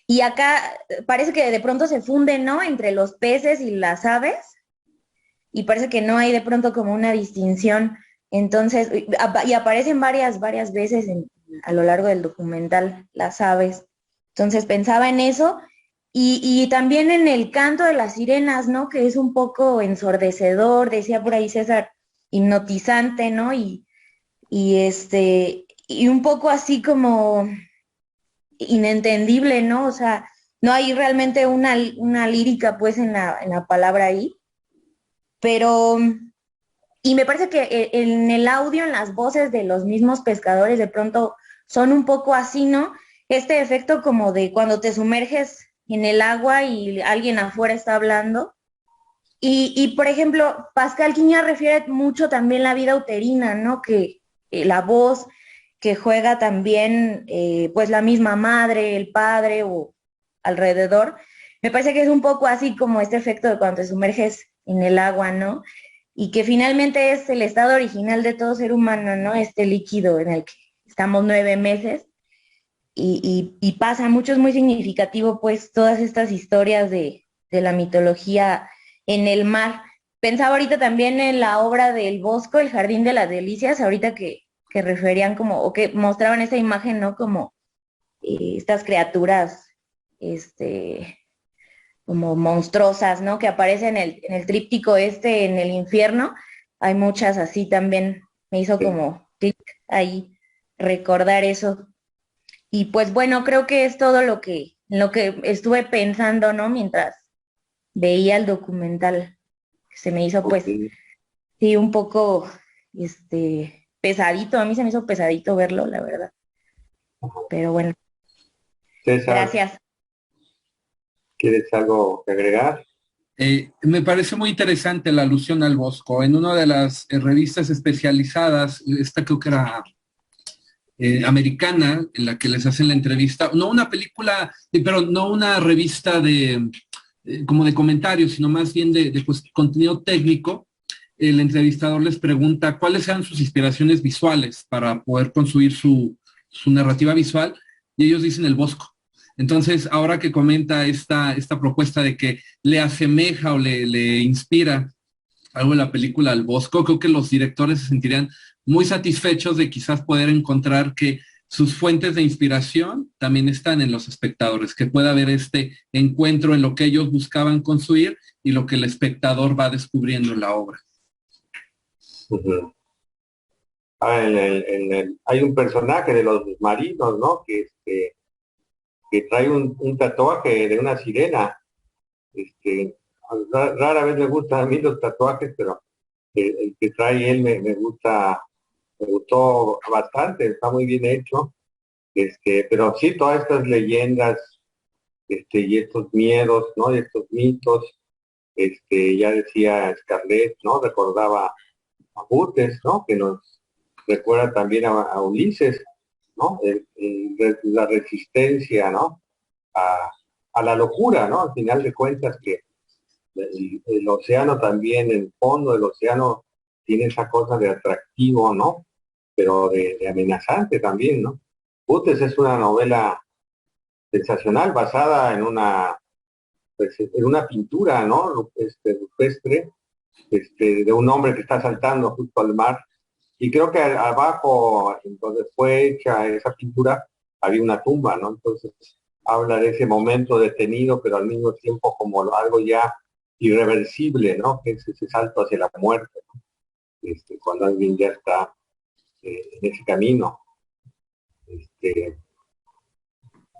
Y acá parece que de pronto se funden, ¿no? Entre los peces y las aves, y parece que no hay de pronto como una distinción. Entonces, y aparecen varias veces a lo largo del documental las aves. Entonces pensaba en eso y también en el canto de las sirenas, ¿no? Que es un poco ensordecedor, decía por ahí César, hipnotizante, ¿no? Y un poco así como inentendible, ¿no? O sea, no hay realmente una lírica pues en la palabra ahí, pero y me parece que en el audio, en las voces de los mismos pescadores, de pronto son un poco así, ¿no? Este efecto como de cuando te sumerges en el agua y alguien afuera está hablando. Por ejemplo, Pascal Quiña refiere mucho también la vida uterina, ¿no? Que la voz que juega también, pues la misma madre, el padre o alrededor. Me parece que es un poco así como este efecto de cuando te sumerges en el agua, ¿no? Y que finalmente es el estado original de todo ser humano, ¿no? Este líquido en el que estamos 9 meses y pasa mucho, es muy significativo, pues, todas estas historias de la mitología en el mar. Pensaba ahorita también en la obra del Bosco, El Jardín de las Delicias, ahorita que referían como, o que mostraban esa imagen, ¿no? Como estas criaturas, este, como monstruosas, ¿no? Que aparecen en el tríptico en el infierno. Hay muchas así también. Me hizo Sí. como clic ahí recordar eso. Y pues bueno, creo que es todo lo que estuve pensando, ¿no? Mientras veía el documental. Se me hizo Ok. pues, sí, un poco, pesadito. A mí se me hizo pesadito verlo, la verdad. Pero bueno, César, gracias. ¿quieres algo que agregar? Me parece muy interesante la alusión al Bosco. En una de las revistas especializadas, esta creo que era americana, en la que les hacen la entrevista, no una película, pero no una revista de como de comentarios, sino más bien de pues, contenido técnico. El entrevistador les pregunta cuáles eran sus inspiraciones visuales para poder construir su narrativa visual, y ellos dicen el Bosco. Entonces, ahora que comenta esta propuesta de que le asemeja o le inspira algo en la película al Bosco, creo que los directores se sentirían muy satisfechos de quizás poder encontrar que sus fuentes de inspiración también están en los espectadores, que pueda haber este encuentro en lo que ellos buscaban construir y lo que el espectador va descubriendo en la obra. Ujú. Hay un personaje de los marinos, ¿no? Que trae un tatuaje de una sirena. Este, rara vez me gustan a mí los tatuajes, pero el que trae él me gusta, me gustó bastante, está muy bien hecho. Pero sí, todas estas leyendas, y estos miedos, ¿no? Y estos mitos, ya decía Scarlett, ¿no? Recordaba a Butes, ¿no? Que nos recuerda también a Ulises, ¿no? La resistencia, ¿no? A, a la locura, ¿no? Al final de cuentas que el océano también, el fondo del océano tiene esa cosa de atractivo, ¿no? Pero de amenazante también, ¿no? Butes es una novela sensacional basada en pues, en una pintura, ¿no? Rupestre, de un hombre que está saltando justo al mar. Y creo que abajo, donde fue hecha esa pintura, había una tumba, ¿no? Entonces habla de ese momento detenido, pero al mismo tiempo como algo ya irreversible, ¿no? Que es ese salto hacia la muerte, ¿no? cuando alguien ya está en ese camino.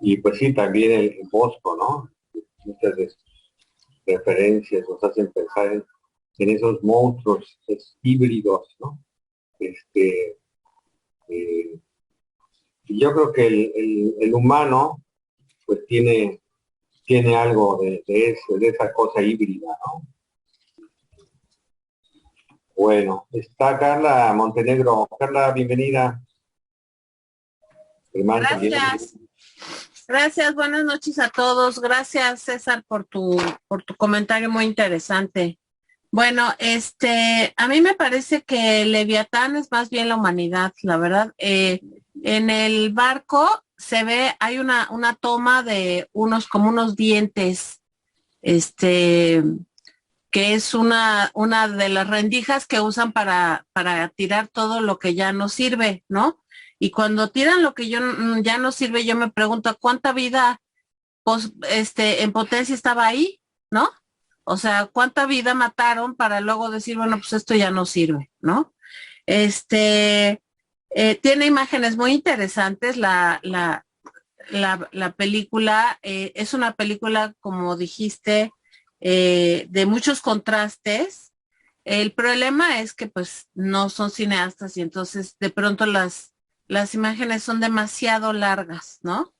Y pues sí, también el Bosco, ¿no? Muchas de sus referencias nos hacen pensar en esos monstruos híbridos, ¿no? Eh, y yo creo que el humano pues tiene algo de eso, de esa cosa híbrida, ¿no? Bueno, está Carla Montenegro. Carla, bienvenida. Germán, gracias. Gracias, buenas noches a todos. Gracias, César, por tu comentario muy interesante. Bueno, a mí me parece que Leviatán es más bien la humanidad, la verdad. En el barco se ve, hay una toma de como unos dientes, que es una de las rendijas que usan para tirar todo lo que ya no sirve, ¿no? Y cuando tiran lo que ya no sirve, yo me pregunto cuánta vida, pues, en potencia estaba ahí, ¿no? O sea, cuánta vida mataron para luego decir, bueno, pues esto ya no sirve, ¿no? Tiene imágenes muy interesantes la película. Es una película, como dijiste, de muchos contrastes. El problema es que pues no son cineastas y entonces de pronto las imágenes son demasiado largas, ¿no?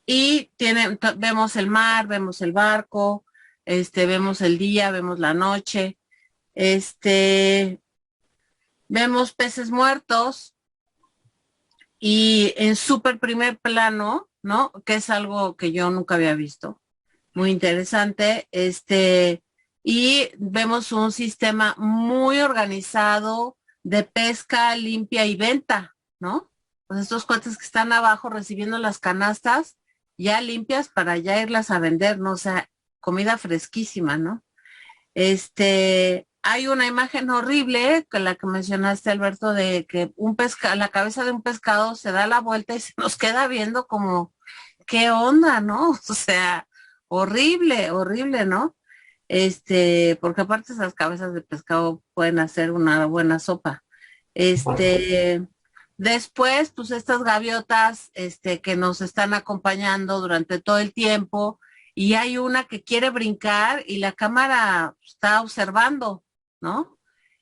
Y vemos el mar, vemos el barco, vemos el día, vemos la noche, vemos peces muertos y en súper primer plano, ¿no? Que es algo que yo nunca había visto. Muy interesante. Y vemos un sistema muy organizado de pesca limpia y venta, ¿no? Pues estos cuates que están abajo recibiendo las canastas ya limpias para ya irlas a vender, ¿no? O sea, comida fresquísima, ¿no? Hay una imagen horrible, que la que mencionaste, Alberto, de que la cabeza de un pescado se da la vuelta y se nos queda viendo como, ¿qué onda, no? O sea, horrible, horrible, ¿no? Porque aparte esas cabezas de pescado pueden hacer una buena sopa. Después, pues estas gaviotas, que nos están acompañando durante todo el tiempo, y hay una que quiere brincar y la cámara está observando, ¿no?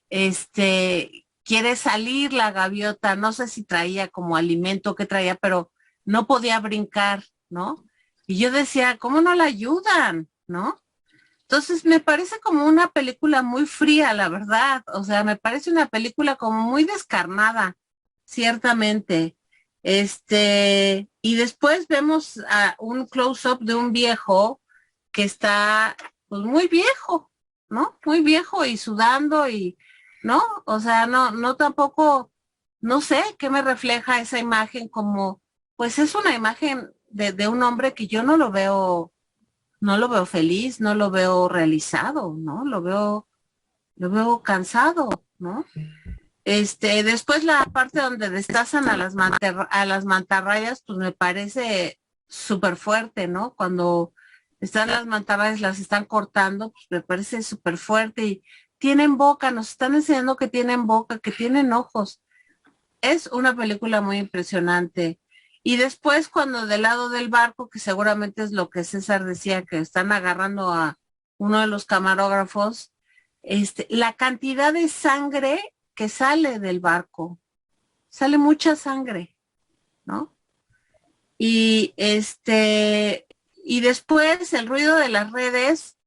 Quiere salir la gaviota, no sé si traía como alimento que traía, pero no podía brincar, ¿no? Y yo decía, ¿cómo no la ayudan? ¿No? Entonces me parece como una película muy fría, la verdad. O sea, me parece una película como muy descarnada, ciertamente. Y después vemos a un close-up de un viejo que está, pues, muy viejo, ¿no? Muy viejo y sudando y, ¿no? O sea, no tampoco, no sé qué me refleja esa imagen como, pues es una imagen de un hombre que yo no lo veo feliz, no lo veo realizado, ¿no? Lo veo cansado, ¿no? Después la parte donde destazan a las mantarrayas, pues me parece súper fuerte, ¿no? Cuando están las mantarrayas, las están cortando, pues me parece súper fuerte y tienen boca, nos están enseñando que tienen boca, que tienen ojos. Es una película muy impresionante. Y después cuando del lado del barco, que seguramente es lo que César decía, que están agarrando a uno de los camarógrafos, la cantidad de sangre que sale del barco, sale mucha sangre, ¿no? Y y después el ruido de las redes,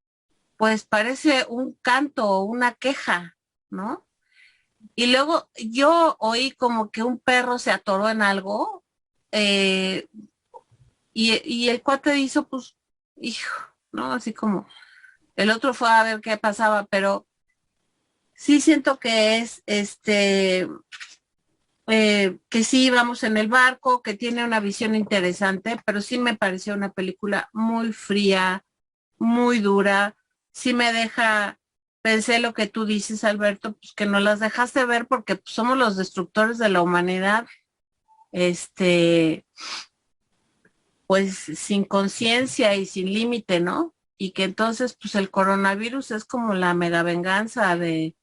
pues parece un canto, una queja, ¿no? Y luego yo oí como que un perro se atoró en algo, eh, y el cuate hizo, pues, hijo, ¿no? Así como el otro fue a ver qué pasaba, pero sí siento que es que sí vamos en el barco, que tiene una visión interesante, pero sí me pareció una película muy fría, muy dura. Sí me deja, pensé lo que tú dices, Alberto, pues que no las dejaste ver porque pues, somos los destructores de la humanidad, pues sin conciencia y sin límite, ¿no? y que entonces pues el coronavirus es como la mega venganza de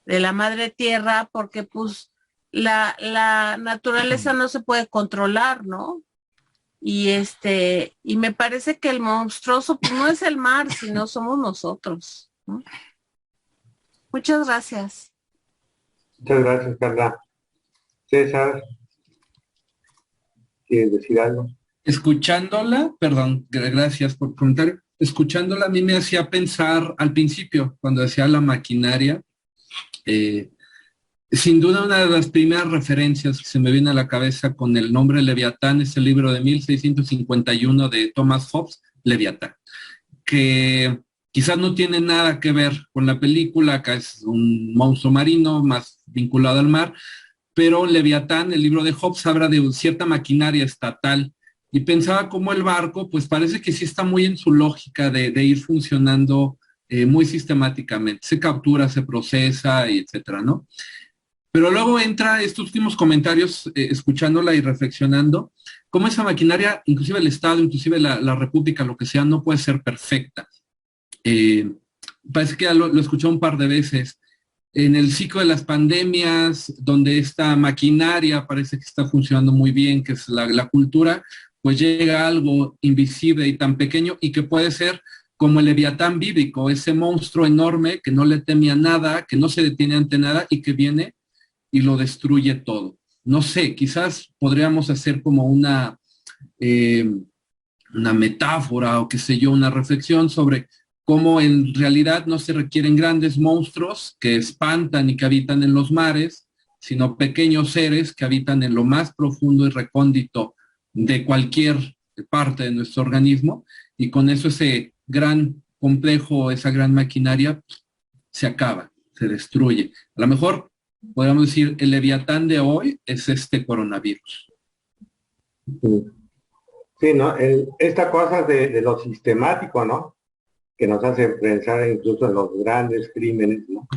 la madre tierra, porque pues la naturaleza no se puede controlar, ¿no? Y me parece que el monstruoso pues no es el mar, sino somos nosotros, ¿no? Muchas gracias. Muchas gracias, Carla. César, ¿quieres decir algo? Escuchándola, perdón, gracias por el comentario. Escuchándola a mí me hacía pensar al principio, cuando decía la maquinaria, eh, sin duda una de las primeras referencias que se me viene a la cabeza con el nombre Leviatán es el libro de 1651 de Thomas Hobbes, Leviatán, que quizás no tiene nada que ver con la película, que es un monstruo marino más vinculado al mar, pero Leviatán, el libro de Hobbes, habla de cierta maquinaria estatal y pensaba cómo el barco, pues parece que sí está muy en su lógica de ir funcionando muy sistemáticamente. Se captura, se procesa, y etcétera, ¿no? Pero luego entra estos últimos comentarios, escuchándola y reflexionando, cómo esa maquinaria, inclusive el Estado, inclusive la República, lo que sea, no puede ser perfecta. Parece que ya lo escuché un par de veces. En el ciclo de las pandemias, donde esta maquinaria parece que está funcionando muy bien, que es la cultura, pues llega algo invisible y tan pequeño y que puede ser como el Leviatán bíblico, ese monstruo enorme que no le teme a nada, que no se detiene ante nada y que viene y lo destruye todo. No sé, quizás podríamos hacer como una metáfora o qué sé yo, una reflexión sobre cómo en realidad no se requieren grandes monstruos que espantan y que habitan en los mares, sino pequeños seres que habitan en lo más profundo y recóndito de cualquier parte de nuestro organismo, y con eso ese gran complejo, esa gran maquinaria se acaba, se destruye. A lo mejor podríamos decir el Leviatán de hoy es este coronavirus. Sí, ¿no? Esta cosa de lo sistemático, ¿no? Que nos hace pensar incluso en los grandes crímenes, ¿no?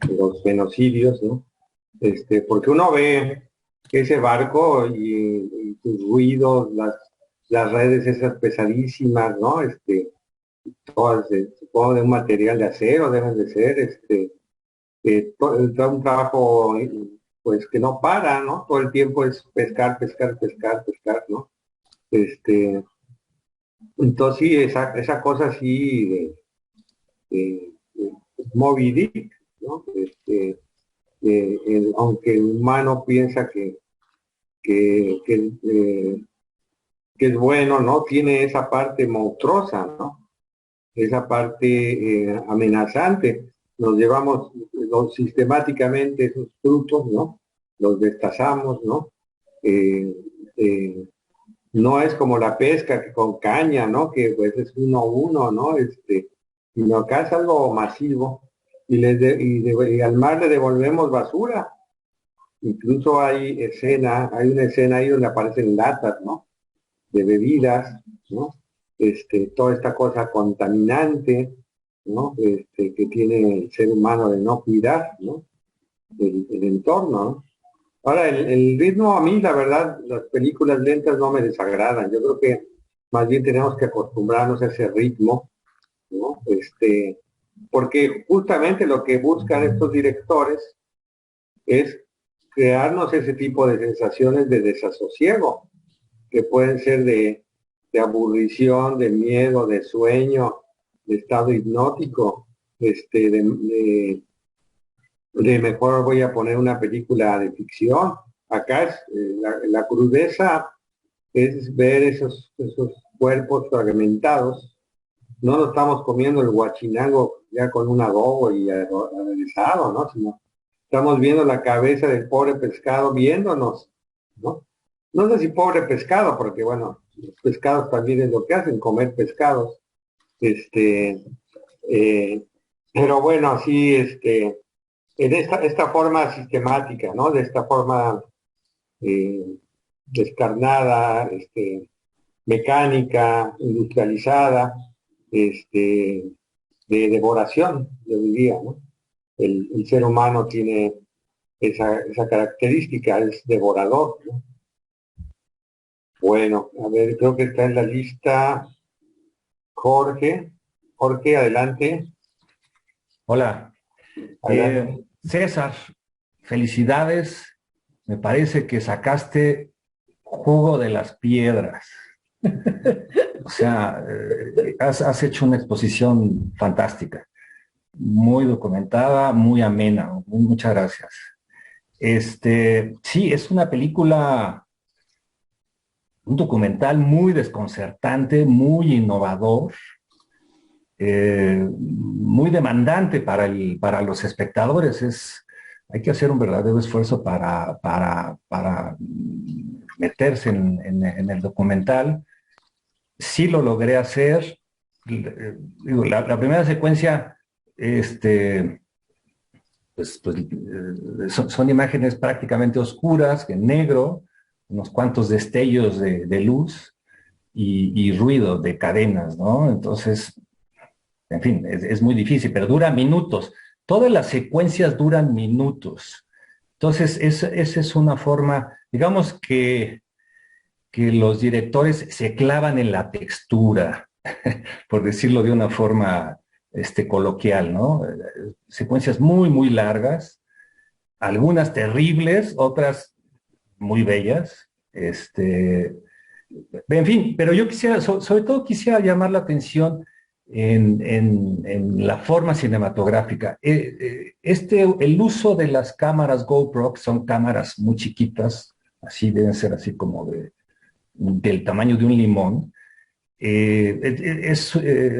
En los genocidios, ¿no? Porque uno ve ese barco y sus ruidos, las redes esas pesadísimas, ¿no? Todas, supongo de un material de acero deben de ser, todo un trabajo, pues que no para, ¿no? Todo el tiempo es pescar, pescar, pescar, pescar, ¿no? Entonces sí, esa cosa así de Moby Dick, ¿no? Aunque el humano piensa que, que, eh, que es bueno, ¿no? Tiene esa parte monstruosa, ¿no? Esa parte amenazante. Nos llevamos sistemáticamente esos frutos, ¿no? Los destazamos, ¿no? Eh, eh, no es como la pesca que con caña, ¿no? Que pues es uno a uno, ¿no? Sino acá es algo masivo y al mar le devolvemos basura. Incluso hay una escena ahí donde aparecen latas, ¿no? De bebidas, ¿no? Toda esta cosa contaminante, ¿no? Que tiene el ser humano de no cuidar, ¿no? El entorno, ¿no? Ahora, el ritmo a mí, la verdad, las películas lentas no me desagradan. Yo creo que más bien tenemos que acostumbrarnos a ese ritmo, ¿no? Porque justamente lo que buscan estos directores es crearnos ese tipo de sensaciones de desasosiego, que pueden ser de aburrición, de miedo, de sueño, de estado hipnótico, de mejor voy a poner una película de ficción. Acá es la crudeza es ver esos cuerpos fragmentados. No nos estamos comiendo el guachinango ya con un adobo y aderezado, ¿no? Sino estamos viendo la cabeza del pobre pescado viéndonos, ¿no? No sé si pobre pescado, porque bueno, los pescados también es lo que hacen, comer pescados. Este, pero bueno, así, en esta forma sistemática, ¿no? De esta forma eh, descarnada, mecánica, industrializada, de devoración, yo diría, ¿no? El ser humano tiene esa característica, es devorador, ¿no? Bueno, a ver, creo que está en la lista Jorge. Jorge, adelante. Hola. Adelante. César, felicidades. Me parece que sacaste jugo de las piedras. O sea, has hecho una exposición fantástica, muy documentada, muy amena. Muchas gracias. Sí, es una película, un documental muy desconcertante, muy innovador, muy demandante para los espectadores. Hay que hacer un verdadero esfuerzo para meterse en el documental. Sí lo logré hacer. Digo, la primera secuencia, son imágenes prácticamente oscuras, en negro, unos cuantos destellos de luz y ruido de cadenas, ¿no? Entonces, en fin, es muy difícil, pero dura minutos. Todas las secuencias duran minutos. Entonces, esa es una forma, digamos que los directores se clavan en la textura, por decirlo de una forma coloquial, ¿no? Secuencias muy, muy largas, algunas terribles, otras muy bellas. En fin, pero yo quisiera, sobre todo quisiera llamar la atención en la forma cinematográfica. El uso de las cámaras GoPro, que son cámaras muy chiquitas, así deben ser así como del tamaño de un limón,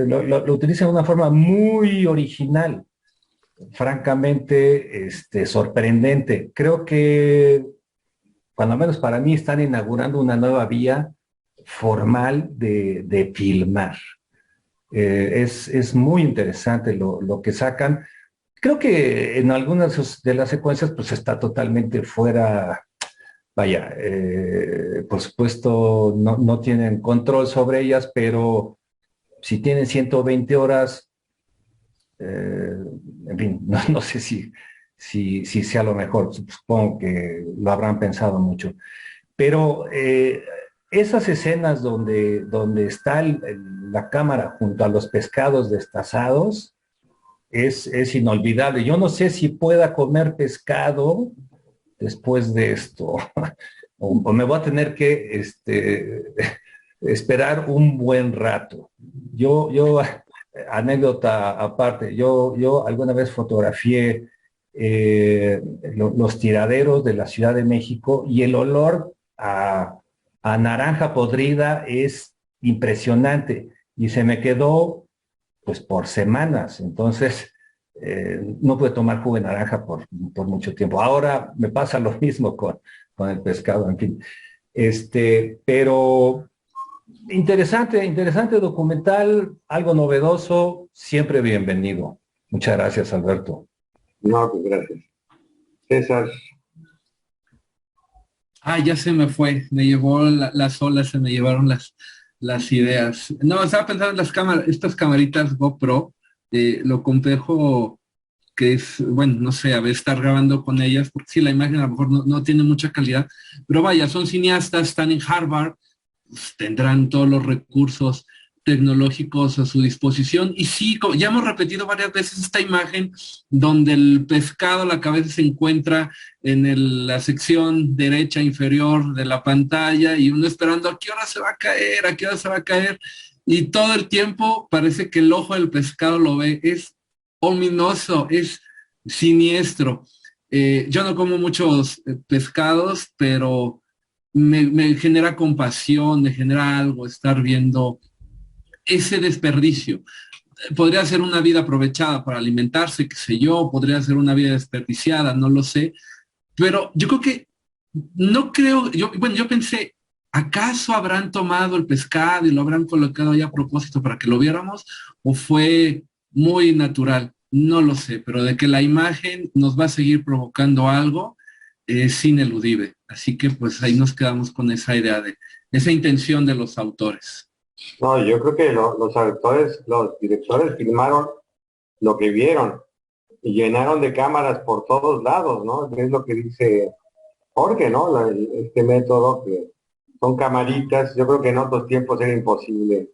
lo utiliza de una forma muy original, francamente sorprendente. Creo que, cuando menos para mí, están inaugurando una nueva vía formal de filmar. Es muy interesante lo que sacan. Creo que en algunas de las secuencias pues está totalmente fuera. Vaya, por supuesto no tienen control sobre ellas, pero si tienen 120 horas, en fin, no sé si sea lo mejor. Supongo que lo habrán pensado mucho. Pero esas escenas donde está la cámara junto a los pescados destazados es inolvidable. Yo no sé si pueda comer pescado después de esto, o me voy a tener que esperar un buen rato. Yo anécdota aparte, yo alguna vez fotografié los tiraderos de la Ciudad de México, y el olor a naranja podrida es impresionante, y se me quedó pues por semanas. Entonces no pude tomar jugo de naranja por mucho tiempo. Ahora me pasa lo mismo con el pescado, en fin. Pero interesante documental, algo novedoso, siempre bienvenido. Muchas gracias, Alberto. No, pues gracias. César. Ya se me fue, me llevó las olas, se me llevaron las ideas. No, estaba pensando en las cámaras, estas camaritas GoPro, lo complejo que es, bueno, no sé, a ver, estar grabando con ellas, porque sí, la imagen a lo mejor no tiene mucha calidad, pero vaya, son cineastas, están en Harvard, pues, tendrán todos los recursos tecnológicos a su disposición. Y sí, ya hemos repetido varias veces esta imagen donde el pescado, la cabeza se encuentra en la sección derecha inferior de la pantalla, y uno esperando a qué hora se va a caer, a qué hora se va a caer, y todo el tiempo parece que el ojo del pescado lo ve. Es ominoso, es siniestro. Yo no como muchos pescados, pero me genera compasión, me genera algo estar viendo ese desperdicio. Podría ser una vida aprovechada para alimentarse, qué sé yo, podría ser una vida desperdiciada, no lo sé, pero yo creo que, no creo, yo pensé, ¿acaso habrán tomado el pescado y lo habrán colocado ahí a propósito para que lo viéramos? ¿O fue muy natural? No lo sé, pero de que la imagen nos va a seguir provocando algo, es ineludible. Así que pues ahí nos quedamos con esa idea de esa intención de los autores. No, yo creo que los actores, los directores filmaron lo que vieron y llenaron de cámaras por todos lados, ¿no? Es lo que dice Jorge, ¿no? Este método que son camaritas. Yo creo que en otros tiempos era imposible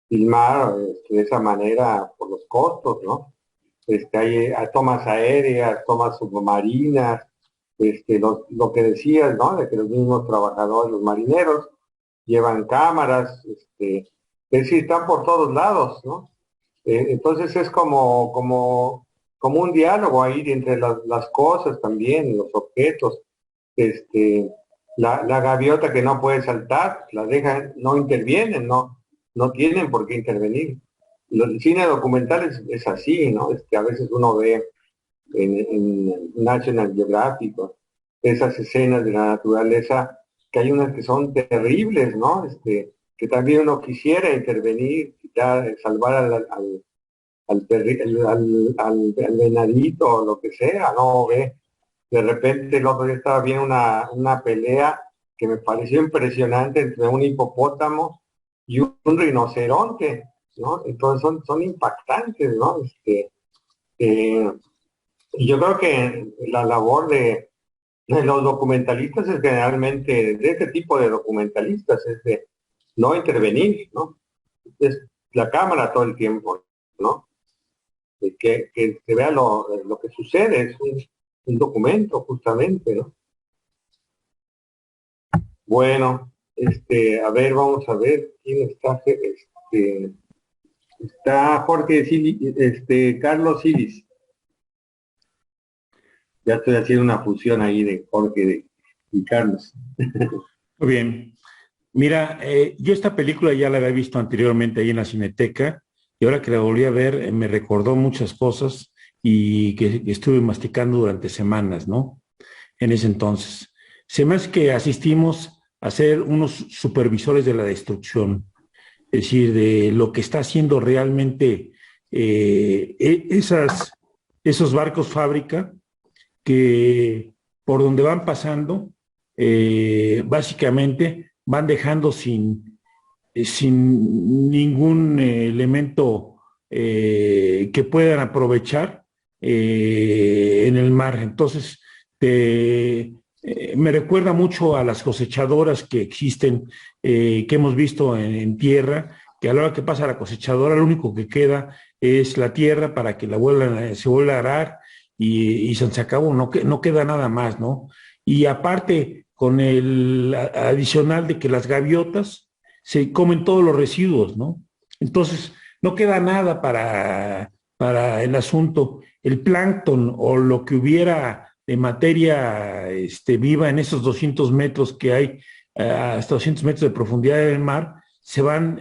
filmar de esa manera por los costos, ¿no? Hay tomas aéreas, tomas submarinas, lo que decías, ¿no? De que los mismos trabajadores, los marineros, llevan cámaras, es decir, están por todos lados, ¿no? Entonces es como un diálogo ahí entre las cosas también, los objetos. La gaviota que no puede saltar, la dejan, no intervienen, no tienen por qué intervenir. El cine documental es así, ¿no? A veces uno ve en National Geographic esas escenas de la naturaleza, que hay unas que son terribles, ¿no? Que también uno quisiera intervenir, quitar, salvar al venadito o lo que sea, ¿no? Ve, de repente el otro día estaba viendo una pelea que me pareció impresionante entre un hipopótamo y un rinoceronte, ¿no? Entonces son impactantes, ¿no? Y yo creo que la labor de los documentalistas es generalmente, de este tipo de documentalistas, es de no intervenir, ¿no? Es la cámara todo el tiempo, ¿no? De que se vea lo que sucede, es un documento justamente, ¿no? Bueno, a ver, vamos a ver quién está, está Jorge Carlos Silis. Ya estoy haciendo una fusión ahí de Jorge y Carlos. Muy bien. Mira, yo esta película ya la había visto anteriormente ahí en la Cineteca y ahora que la volví a ver me recordó muchas cosas y que estuve masticando durante semanas, ¿no? En ese entonces. Se me hace que asistimos a ser unos supervisores de la destrucción, es decir, de lo que está haciendo realmente esos barcos fábrica que por donde van pasando, básicamente van dejando sin ningún elemento que puedan aprovechar en el mar. Entonces, me recuerda mucho a las cosechadoras que existen, que hemos visto en tierra, que a la hora que pasa la cosechadora, lo único que queda es la tierra para que se vuelva a arar y se acabó, no queda nada más, ¿no? Y aparte, con el adicional de que las gaviotas se comen todos los residuos, ¿no? Entonces, no queda nada para el asunto. El plancton o lo que hubiera de materia viva en esos 200 metros que hay, hasta 200 metros de profundidad del mar, se van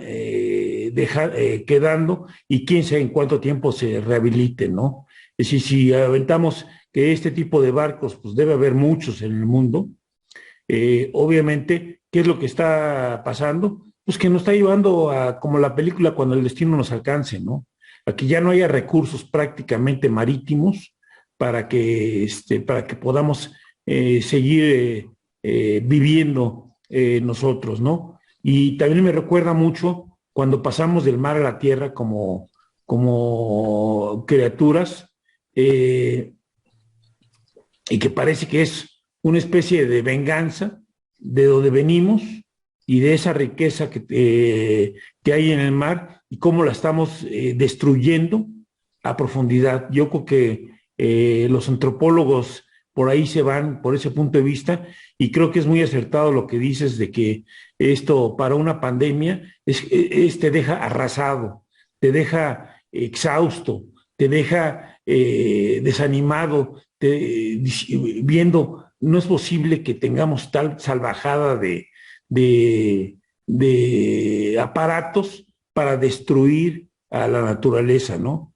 quedando y quién sabe en cuánto tiempo se rehabiliten, ¿no? Es decir, si aventamos que este tipo de barcos, pues debe haber muchos en el mundo, obviamente, ¿qué es lo que está pasando? Pues que nos está llevando a, como la película Cuando el destino nos alcance, ¿no? A que ya no haya recursos prácticamente marítimos para que podamos seguir viviendo nosotros, ¿no? Y también me recuerda mucho cuando pasamos del mar a la tierra como criaturas, y que parece que es una especie de venganza de donde venimos y de esa riqueza que hay en el mar y cómo la estamos destruyendo a profundidad. Yo creo que los antropólogos por ahí se van por ese punto de vista y creo que es muy acertado lo que dices de que esto para una pandemia te deja arrasado, te deja exhausto, te deja desanimado, viendo, no es posible que tengamos tal salvajada de aparatos para destruir a la naturaleza, ¿no?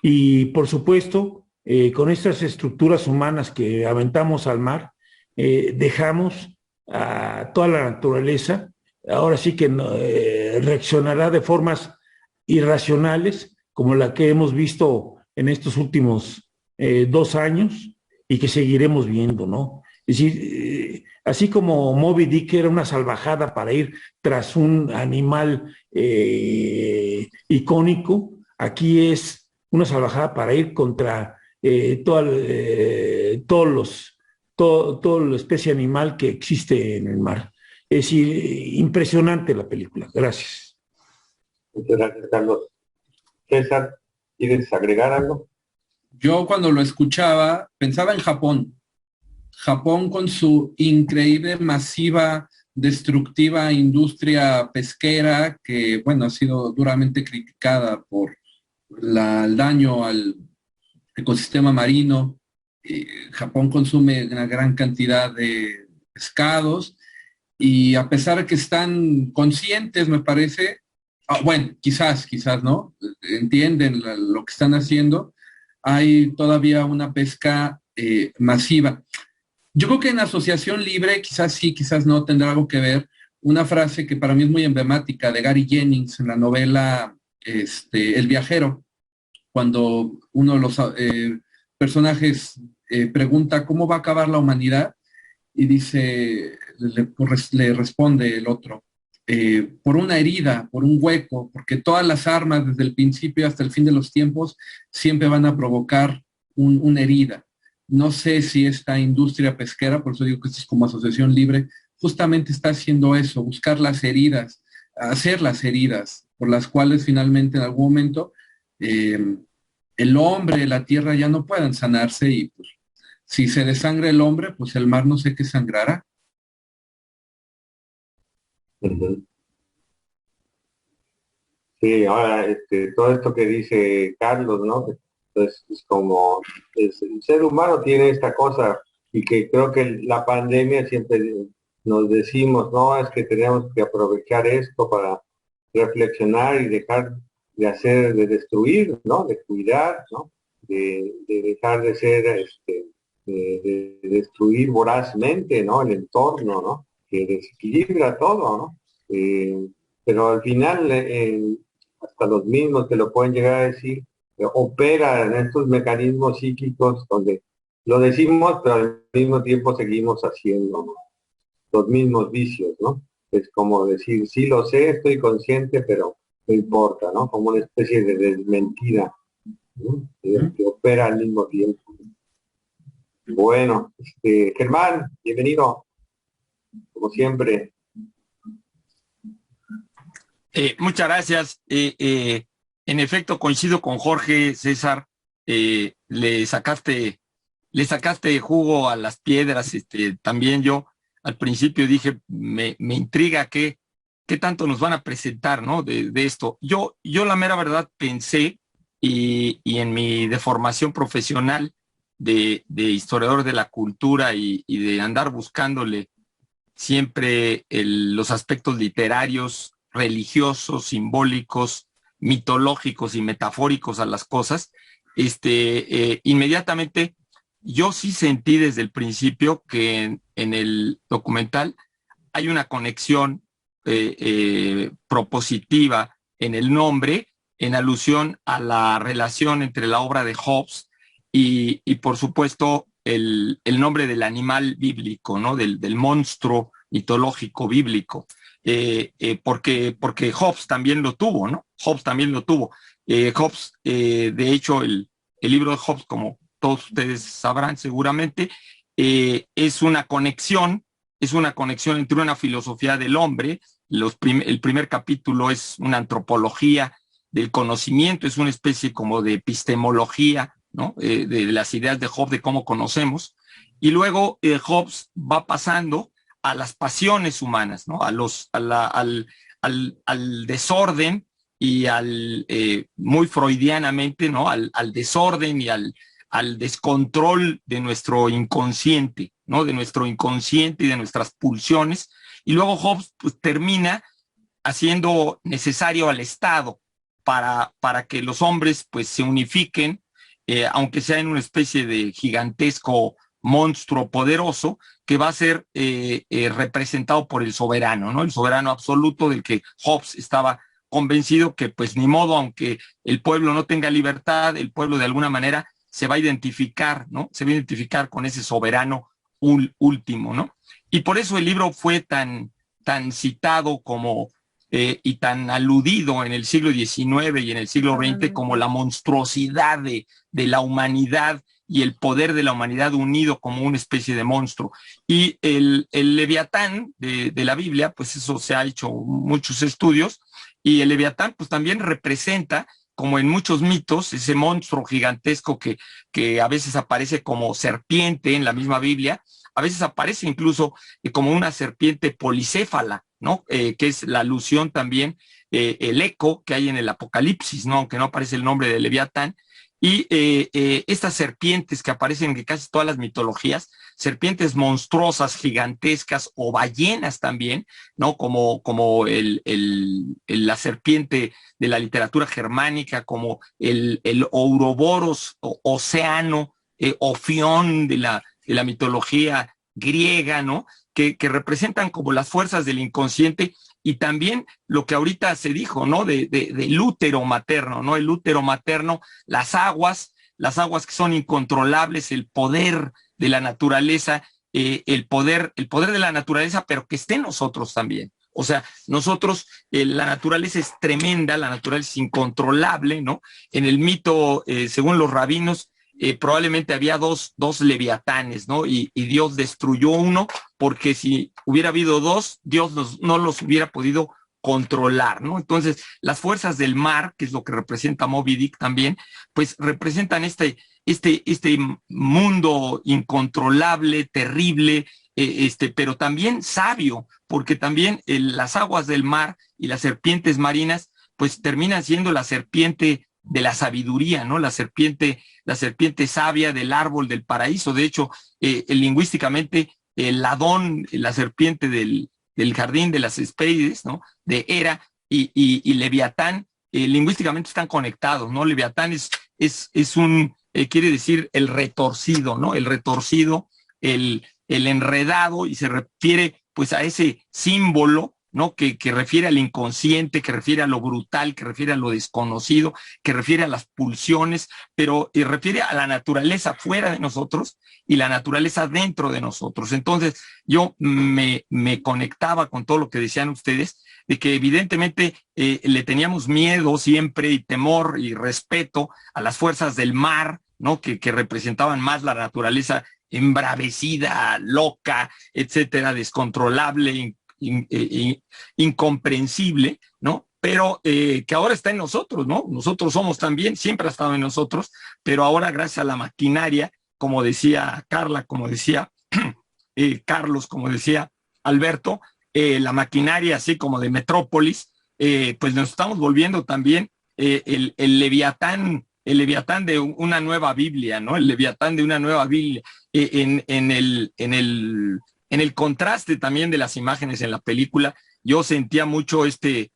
Y por supuesto, con estas estructuras humanas que aventamos al mar, dejamos a toda la naturaleza, ahora sí que reaccionará de formas irracionales, como la que hemos visto en estos últimos 2 años y que seguiremos viendo, ¿no? Es decir, así como Moby Dick era una salvajada para ir tras un animal icónico, aquí es una salvajada para ir contra toda la especie animal que existe en el mar. Es decir, impresionante la película. Gracias. Muchas gracias, Carlos. César, ¿quieres agregar algo? Yo cuando lo escuchaba pensaba en Japón. Japón con su increíble, masiva, destructiva industria pesquera que, bueno, ha sido duramente criticada por el daño al ecosistema marino. Japón consume una gran cantidad de pescados y a pesar de que están conscientes, me parece, bueno, quizás no, entienden lo que están haciendo, hay todavía una pesca masiva. Yo creo que en asociación libre, quizás sí, quizás no, tendrá algo que ver, una frase que para mí es muy emblemática de Gary Jennings en la novela El viajero, cuando uno de los personajes pregunta cómo va a acabar la humanidad y dice, le responde el otro, por una herida, por un hueco, porque todas las armas desde el principio hasta el fin de los tiempos siempre van a provocar una herida. No sé si esta industria pesquera, por eso digo que esto es como asociación libre, justamente está haciendo eso, buscar las heridas, hacer las heridas por las cuales finalmente en algún momento el hombre, la tierra ya no puedan sanarse y pues si se desangra el hombre, pues el mar no sé qué sangrará. Uh-huh. Sí, ahora todo esto que dice Carlos, ¿no? Pues es como el ser humano tiene esta cosa y que creo que la pandemia siempre nos decimos, no, es que tenemos que aprovechar esto para reflexionar y dejar de hacer, de destruir, ¿no? De cuidar, ¿no? De dejar de ser, de destruir vorazmente, ¿no? El entorno, ¿no? Que desequilibra todo, ¿no? Pero al final, hasta los mismos te lo pueden llegar a decir, operan estos mecanismos psíquicos donde lo decimos, pero al mismo tiempo seguimos haciendo, ¿no? Los mismos vicios, ¿no? Es como decir, sí lo sé, estoy consciente, pero no importa, ¿no? Como una especie de desmentida, ¿no? Que opera al mismo tiempo. Bueno, Germán, bienvenido, como siempre. Muchas gracias. En efecto, coincido con Jorge, César. Le sacaste jugo a las piedras. También yo al principio dije, me intriga qué tanto nos van a presentar, ¿no? De esto. Yo la mera verdad pensé, y en mi deformación profesional de historiador de la cultura y de andar buscándole siempre los aspectos literarios, religiosos, simbólicos, mitológicos y metafóricos a las cosas, inmediatamente yo sí sentí desde el principio que en el documental hay una conexión propositiva en el nombre, en alusión a la relación entre la obra de Hobbes y por supuesto, el nombre del animal bíblico, ¿no? Del monstruo mitológico bíblico. Porque Hobbes también lo tuvo, ¿no? Hobbes también lo tuvo. Hobbes, de hecho, el libro de Hobbes, como todos ustedes sabrán seguramente, es una conexión entre una filosofía del hombre. El primer capítulo es una antropología del conocimiento, es una especie como de epistemología, ¿no? De las ideas de Hobbes, de cómo conocemos. Y luego Hobbes va pasando a las pasiones humanas, ¿no? Al desorden y muy freudianamente, ¿no? Al desorden y al descontrol de nuestro inconsciente, ¿no? De nuestro inconsciente y de nuestras pulsiones. Y luego Hobbes pues, termina haciendo necesario al Estado para que los hombres pues se unifiquen, aunque sea en una especie de gigantesco monstruo poderoso que va a ser representado por el soberano, ¿no? El soberano absoluto del que Hobbes estaba convencido que pues ni modo, aunque el pueblo no tenga libertad, el pueblo de alguna manera se va a identificar, ¿no? Se va a identificar con ese soberano último, ¿no? Y por eso el libro fue tan citado como y tan aludido en el siglo XIX y en el siglo XX como la monstruosidad de la humanidad y el poder de la humanidad unido como una especie de monstruo. Y el Leviatán de la Biblia, pues eso se ha hecho muchos estudios, y el Leviatán pues también representa, como en muchos mitos, ese monstruo gigantesco que a veces aparece como serpiente en la misma Biblia, a veces aparece incluso como una serpiente policéfala, ¿no? Que es la alusión también, el eco que hay en el Apocalipsis, ¿no? Aunque no aparece el nombre de Leviatán. Y estas serpientes que aparecen en casi todas las mitologías, serpientes monstruosas, gigantescas, o ballenas también, ¿no? Como la serpiente de la literatura germánica, como el Ouroboros, océano, Ofión de la mitología griega, ¿no? Que representan como las fuerzas del inconsciente, y también lo que ahorita se dijo, ¿no? Del útero materno, ¿no? El útero materno, las aguas que son incontrolables, el poder de la naturaleza, el poder de la naturaleza, pero que esté en nosotros también. O sea, nosotros, la naturaleza es tremenda, la naturaleza es incontrolable, ¿no? En el mito, según los rabinos, probablemente había dos leviatanes, ¿no? Y Dios destruyó uno, porque si hubiera habido dos, Dios no los hubiera podido controlar, ¿no? Entonces, las fuerzas del mar, que es lo que representa Moby Dick también, pues representan este mundo incontrolable, terrible, pero también sabio, porque también las aguas del mar y las serpientes marinas, pues terminan siendo la serpiente de la sabiduría, ¿no? La serpiente sabia del árbol del paraíso. De hecho, lingüísticamente, el Adón, la serpiente del jardín de las Hespérides, ¿no? De Hera, y Leviatán, lingüísticamente están conectados, ¿no? Leviatán quiere decir el retorcido, ¿no? El retorcido, el enredado, y se refiere pues a ese símbolo, ¿no? Que refiere al inconsciente, que refiere a lo brutal, que refiere a lo desconocido, que refiere a las pulsiones, pero refiere a la naturaleza fuera de nosotros y la naturaleza dentro de nosotros. Entonces, yo me conectaba con todo lo que decían ustedes, de que evidentemente le teníamos miedo siempre, y temor y respeto a las fuerzas del mar, ¿no? Que representaban más la naturaleza embravecida, loca, etcétera, descontrolable, incomprensible, ¿no? Pero que ahora está en nosotros, ¿no? Nosotros somos también, siempre ha estado en nosotros, pero ahora gracias a la maquinaria, como decía Carla, como decía Carlos, como decía Alberto, la maquinaria así como de Metrópolis, pues nos estamos volviendo también el Leviatán de una nueva Biblia, ¿no? El Leviatán de una nueva Biblia, en el contraste también de las imágenes en la película. Yo sentía mucho este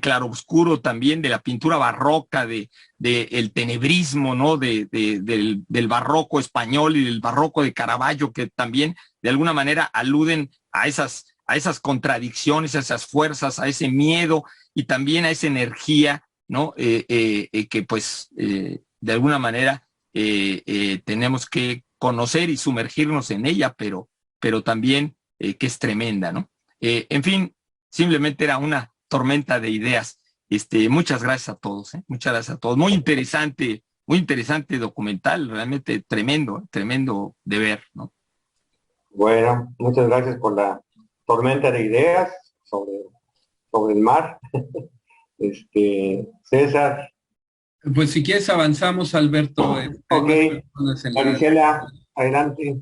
claroscuro también de la pintura barroca, de el tenebrismo, ¿no? Del barroco español y del barroco de Caravaggio, que también de alguna manera aluden a esas contradicciones, a esas fuerzas, a ese miedo, y también a esa energía, ¿no? Que pues de alguna manera tenemos que conocer y sumergirnos en ella, pero también que es tremenda, ¿no? En fin, simplemente era una tormenta de ideas. Muchas gracias a todos, muchas gracias a todos. Muy interesante documental, realmente tremendo de ver, ¿no? Bueno, muchas gracias por la tormenta de ideas sobre el mar. César. Pues si quieres avanzamos, Alberto. Ok, Marisela, adelante.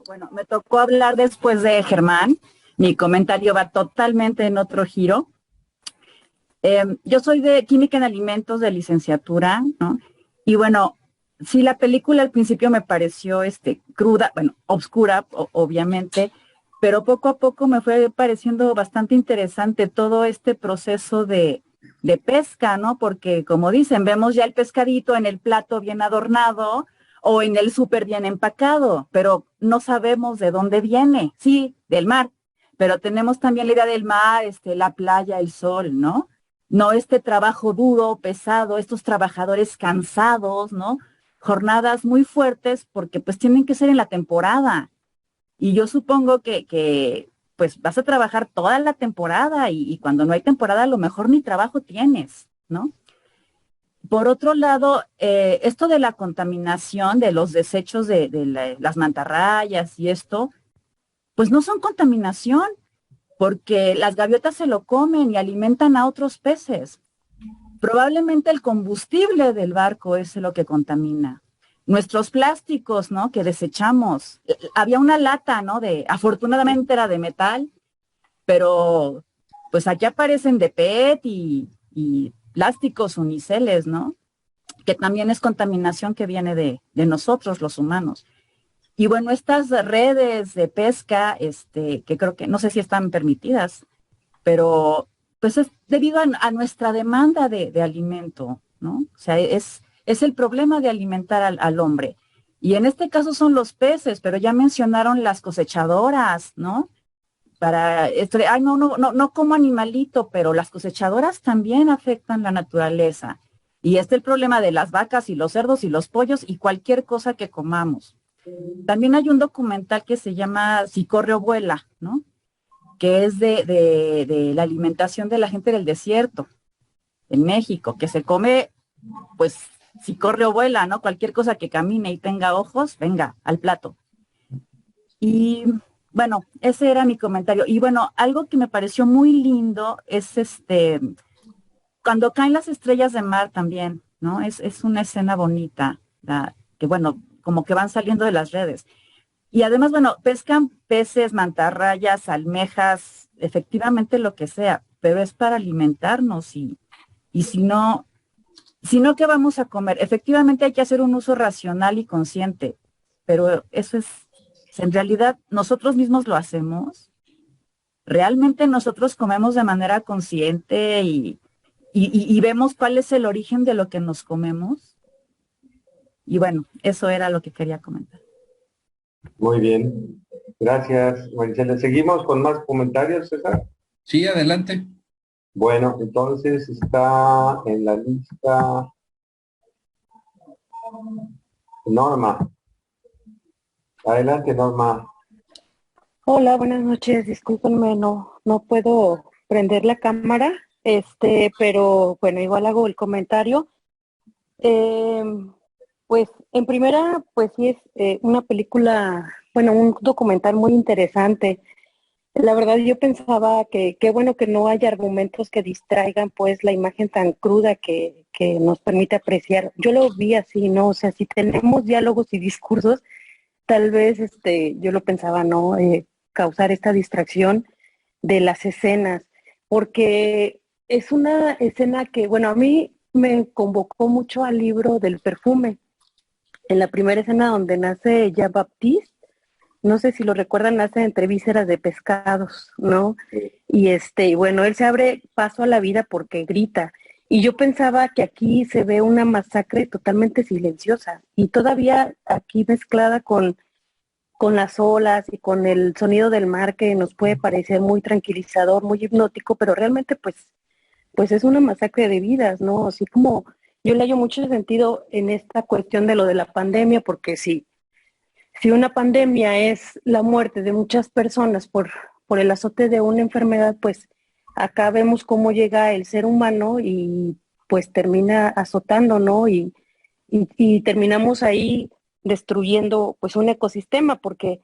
Bueno, me tocó hablar después de Germán. Mi comentario va totalmente en otro giro. Yo soy de Química en Alimentos de licenciatura, ¿no? Y bueno, sí, la película al principio me pareció cruda, bueno, oscura, obviamente, pero poco a poco me fue pareciendo bastante interesante todo este proceso de pesca, ¿no? Porque como dicen, vemos ya el pescadito en el plato bien adornado o en el súper bien empacado, pero no sabemos de dónde viene. Sí, del mar, pero tenemos también la idea del mar, la playa, el sol, ¿no? No este trabajo duro, pesado, estos trabajadores cansados, ¿no? Jornadas muy fuertes porque pues tienen que ser en la temporada. Y yo supongo que pues vas a trabajar toda la temporada y cuando no hay temporada a lo mejor ni trabajo tienes, ¿no? Por otro lado, esto de la contaminación de los desechos de las mantarrayas y esto, pues no son contaminación, porque las gaviotas se lo comen y alimentan a otros peces. Probablemente el combustible del barco es lo que contamina. Nuestros plásticos, ¿no? Que desechamos. Había una lata, ¿no? Afortunadamente era de metal, pero pues aquí aparecen de PET y plásticos uniceles, ¿no? Que también es contaminación que viene de nosotros, los humanos. Y bueno, estas redes de pesca, que creo que, no sé si están permitidas, pero pues es debido a nuestra demanda de alimento, ¿no? O sea, es el problema de alimentar al hombre. Y en este caso son los peces, pero ya mencionaron las cosechadoras, ¿no? No como animalito, pero las cosechadoras también afectan la naturaleza. Y el problema de las vacas y los cerdos y los pollos y cualquier cosa que comamos. También hay un documental que se llama Si corre o vuela, ¿no? Que es de la alimentación de la gente del desierto, en México, que se come, pues, si corre o vuela, ¿no? Cualquier cosa que camine y tenga ojos, venga, al plato. Y bueno, ese era mi comentario. Y bueno, algo que me pareció muy lindo es cuando caen las estrellas de mar también, ¿no? Es una escena bonita, que bueno, como que van saliendo de las redes. Y además, bueno, pescan peces, mantarrayas, almejas, efectivamente lo que sea, pero es para alimentarnos y si no, ¿qué vamos a comer? Efectivamente hay que hacer un uso racional y consciente, pero eso en realidad, nosotros mismos lo hacemos. Realmente nosotros comemos de manera consciente y vemos cuál es el origen de lo que nos comemos. Y bueno, eso era lo que quería comentar. Muy bien. Gracias, Marisela. ¿Seguimos con más comentarios, César? Sí, adelante. Bueno, entonces está en la lista Norma. Adelante, Norma. Hola, buenas noches. Discúlpenme, no puedo prender la cámara, pero bueno, igual hago el comentario. Pues en primera, pues sí es una película, bueno, un documental muy interesante. La verdad yo pensaba que qué bueno que no haya argumentos que distraigan pues la imagen tan cruda que nos permite apreciar. Yo lo vi así, ¿no? O sea, si tenemos diálogos y discursos, tal vez yo lo pensaba, ¿no? Causar esta distracción de las escenas, porque es una escena que, bueno, a mí me convocó mucho al libro del perfume. En la primera escena donde nace Jean-Baptiste, no sé si lo recuerdan, nace entre vísceras de pescados, ¿no? Y bueno, él se abre paso a la vida porque grita. Y yo pensaba que aquí se ve una masacre totalmente silenciosa y todavía aquí mezclada con las olas y con el sonido del mar que nos puede parecer muy tranquilizador, muy hipnótico, pero realmente pues es una masacre de vidas, ¿no? Así como yo le hallo mucho sentido en esta cuestión de lo de la pandemia, porque si una pandemia es la muerte de muchas personas por el azote de una enfermedad, pues acá vemos cómo llega el ser humano y pues termina azotando, ¿no? Y terminamos ahí destruyendo pues un ecosistema, porque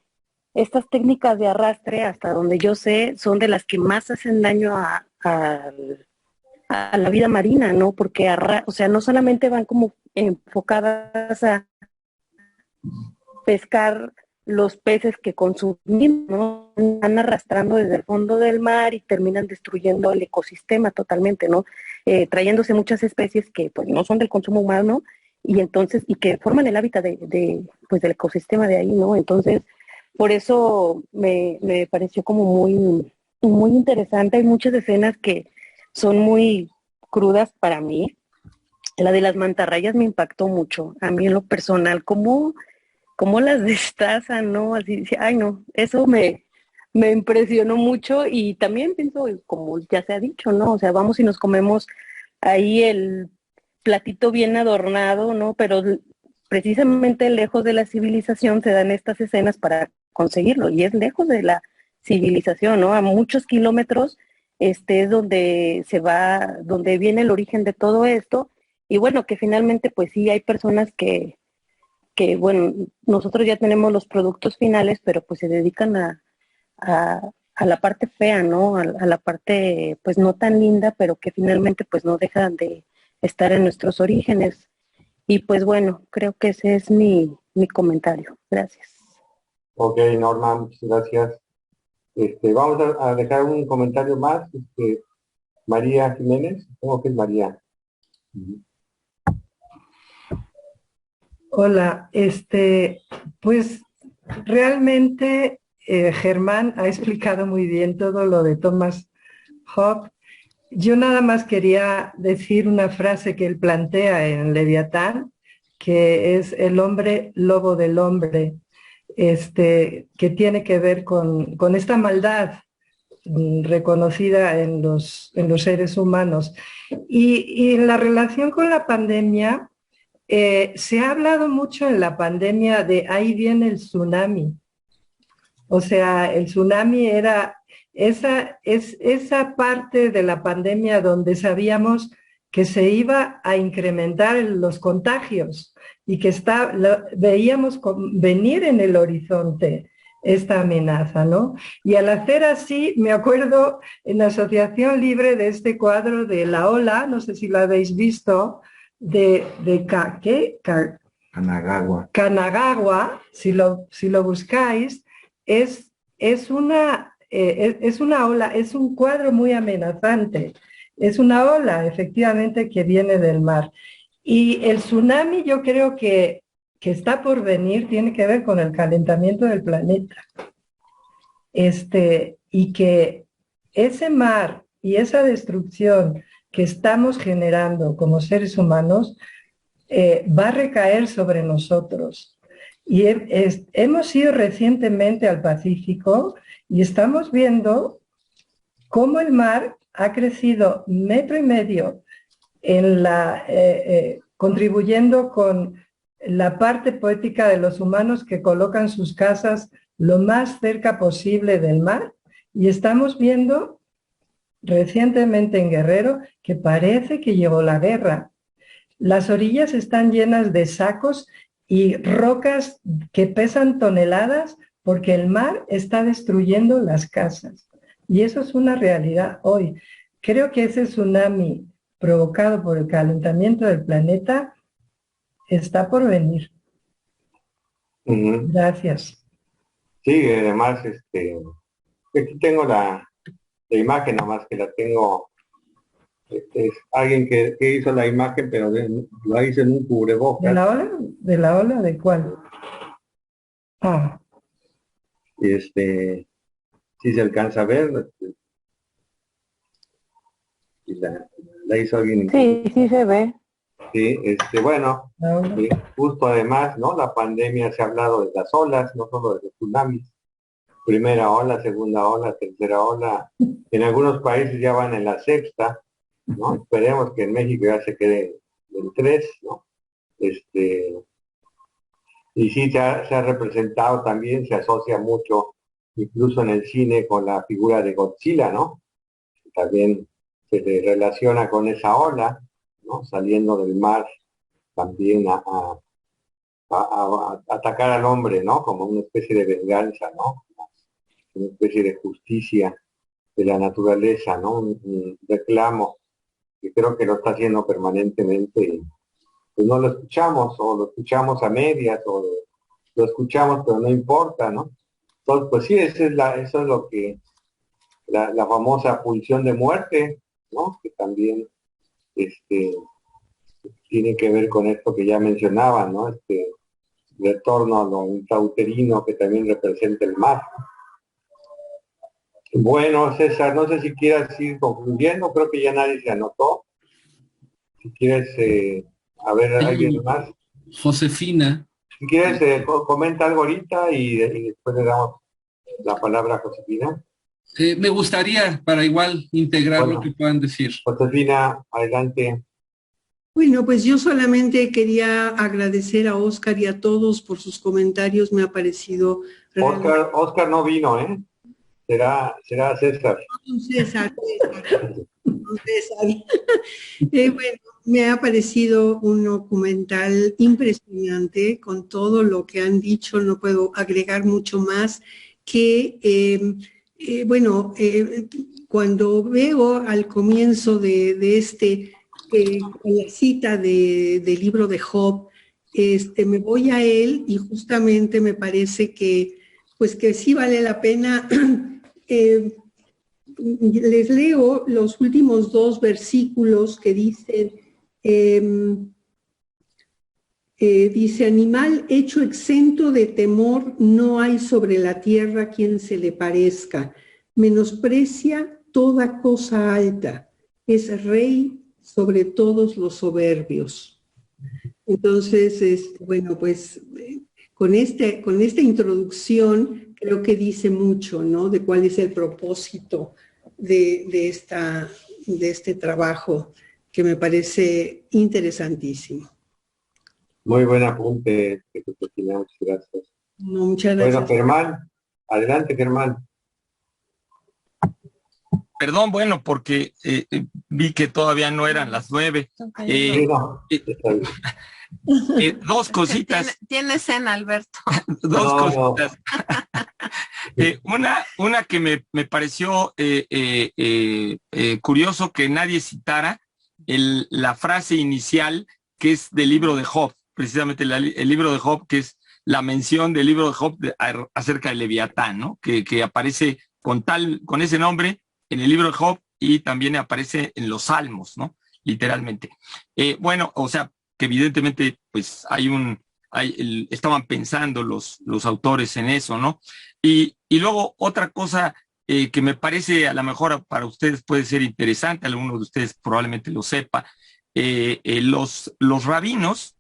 estas técnicas de arrastre, hasta donde yo sé, son de las que más hacen daño a la vida marina, ¿no? Porque o sea, no solamente van como enfocadas a pescar los peces que consumimos, ¿no? Van arrastrando desde el fondo del mar y terminan destruyendo el ecosistema totalmente, ¿no? Trayéndose muchas especies que pues no son del consumo humano y entonces, y que forman el hábitat pues del ecosistema de ahí, ¿no? Entonces, por eso me pareció como muy interesante. Hay muchas escenas que son muy crudas para mí. La de las mantarrayas me impactó mucho, a mí en lo personal, cómo las destazan, ¿no? Así, ay no, eso me impresionó mucho y también pienso, como ya se ha dicho, ¿no? O sea, vamos y nos comemos ahí el platito bien adornado, ¿no? Pero precisamente lejos de la civilización se dan estas escenas para conseguirlo y es lejos de la civilización, ¿no? A muchos kilómetros es donde donde viene el origen de todo esto y bueno, que finalmente pues sí hay personas que bueno, nosotros ya tenemos los productos finales, pero pues se dedican a la parte fea, ¿no? A la parte pues no tan linda, pero que finalmente pues no dejan de estar en nuestros orígenes. Y pues bueno, creo que ese es mi comentario. Gracias. Ok, Norma, muchas gracias. Vamos a dejar un comentario más. María Jiménez, ¿cómo que es María? Hola, pues realmente Germán ha explicado muy bien todo lo de Thomas Hobbes. Yo nada más quería decir una frase que él plantea en Leviatán, que es el hombre lobo del hombre, que tiene que ver con esta maldad reconocida en los seres humanos. Y en la relación con la pandemia, se ha hablado mucho en la pandemia de ahí viene el tsunami. O sea, el tsunami era esa parte de la pandemia donde sabíamos que se iba a incrementar los contagios y que veíamos venir en el horizonte esta amenaza, ¿no? Y al hacer así, me acuerdo en la Asociación Libre de este cuadro de La Ola, no sé si lo habéis visto, Kanagawa, si lo buscáis, es una ola, es un cuadro muy amenazante, es una ola efectivamente que viene del mar. Y el tsunami yo creo que está por venir, tiene que ver con el calentamiento del planeta. Y que ese mar y esa destrucción que estamos generando como seres humanos va a recaer sobre nosotros. Y hemos ido recientemente al Pacífico y estamos viendo cómo el mar ha crecido 1,5 metros contribuyendo con la parte poética de los humanos que colocan sus casas lo más cerca posible del mar. Y estamos viendo recientemente en Guerrero que parece que llegó la guerra. Las orillas están llenas de sacos y rocas que pesan toneladas porque el mar está destruyendo las casas. Y eso es una realidad hoy. Creo que ese tsunami provocado por el calentamiento del planeta está por venir. Gracias. Sí, además, aquí tengo la imagen, nada más que la tengo. Es alguien que hizo la imagen, pero lo hizo en un cubrebocas. ¿De la ola? ¿De la ola? ¿De cuál? Ah. Y sí se alcanza a ver. Y la hizo alguien. Sí, sí se ve. Sí, bueno, justo además, ¿no? La pandemia se ha hablado de las olas, no solo de los tsunamis. Primera ola, segunda ola, tercera ola. En algunos países ya van en la sexta, ¿no? Esperemos que en México ya se quede en 3, ¿no? Y sí se ha representado también, se asocia mucho, incluso en el cine, con la figura de Godzilla, ¿no? También se le relaciona con esa ola, ¿no? Saliendo del mar también a atacar al hombre, ¿no? Como una especie de venganza, ¿no? Una especie de justicia de la naturaleza, ¿no? Un reclamo que creo que lo está haciendo permanentemente y pues no lo escuchamos, o lo escuchamos a medias, o lo escuchamos pero no importa, ¿no? Entonces, pues sí, eso es lo que, la famosa pulsión de muerte, ¿no? Que también tiene que ver con esto que ya mencionaba, ¿no? Retorno a lo intrauterino que también representa el mar. Bueno, César, no sé si quieras ir concluyendo, creo que ya nadie se anotó. Si quieres, a ver, ¿alguien más? Josefina. Si quieres, comenta algo ahorita y después le damos la palabra a Josefina. Me gustaría, para igual integrar lo que puedan decir. Josefina, adelante. Bueno, pues yo solamente quería agradecer a Óscar y a todos por sus comentarios, me ha parecido... Óscar no vino, ¿eh? Será César. César. Bueno, me ha parecido un documental impresionante con todo lo que han dicho, no puedo agregar mucho más, que cuando veo al comienzo de este, la cita del libro de Job, me voy a él y justamente me parece que, pues que sí vale la pena. Les leo los últimos 2 versículos que dicen, dice, animal hecho exento de temor, no hay sobre la tierra quien se le parezca. Menosprecia toda cosa alta, es rey sobre todos los soberbios. Entonces, bueno, pues con esta introducción creo que dice mucho, ¿no? De cuál es el propósito de este trabajo, que me parece interesantísimo. Muy buen apunte, Cristina, muchas gracias. No, muchas gracias. Bueno, Germán, adelante, Germán. Perdón, bueno, porque vi que todavía no eran las 9. Dos cositas. Tiene cena, Alberto. Dos cositas. Una que me pareció curioso que nadie citara la frase inicial que es del libro de Job, precisamente el libro de Job, que es la mención del libro de Job acerca de Leviatán, ¿no? Que aparece con ese nombre en el libro de Job y también aparece en los Salmos, ¿no? Literalmente. Bueno, o sea, que evidentemente pues estaban pensando los autores en eso, ¿no? Y luego otra cosa que me parece a lo mejor para ustedes puede ser interesante, alguno de ustedes probablemente lo sepa, los rabinos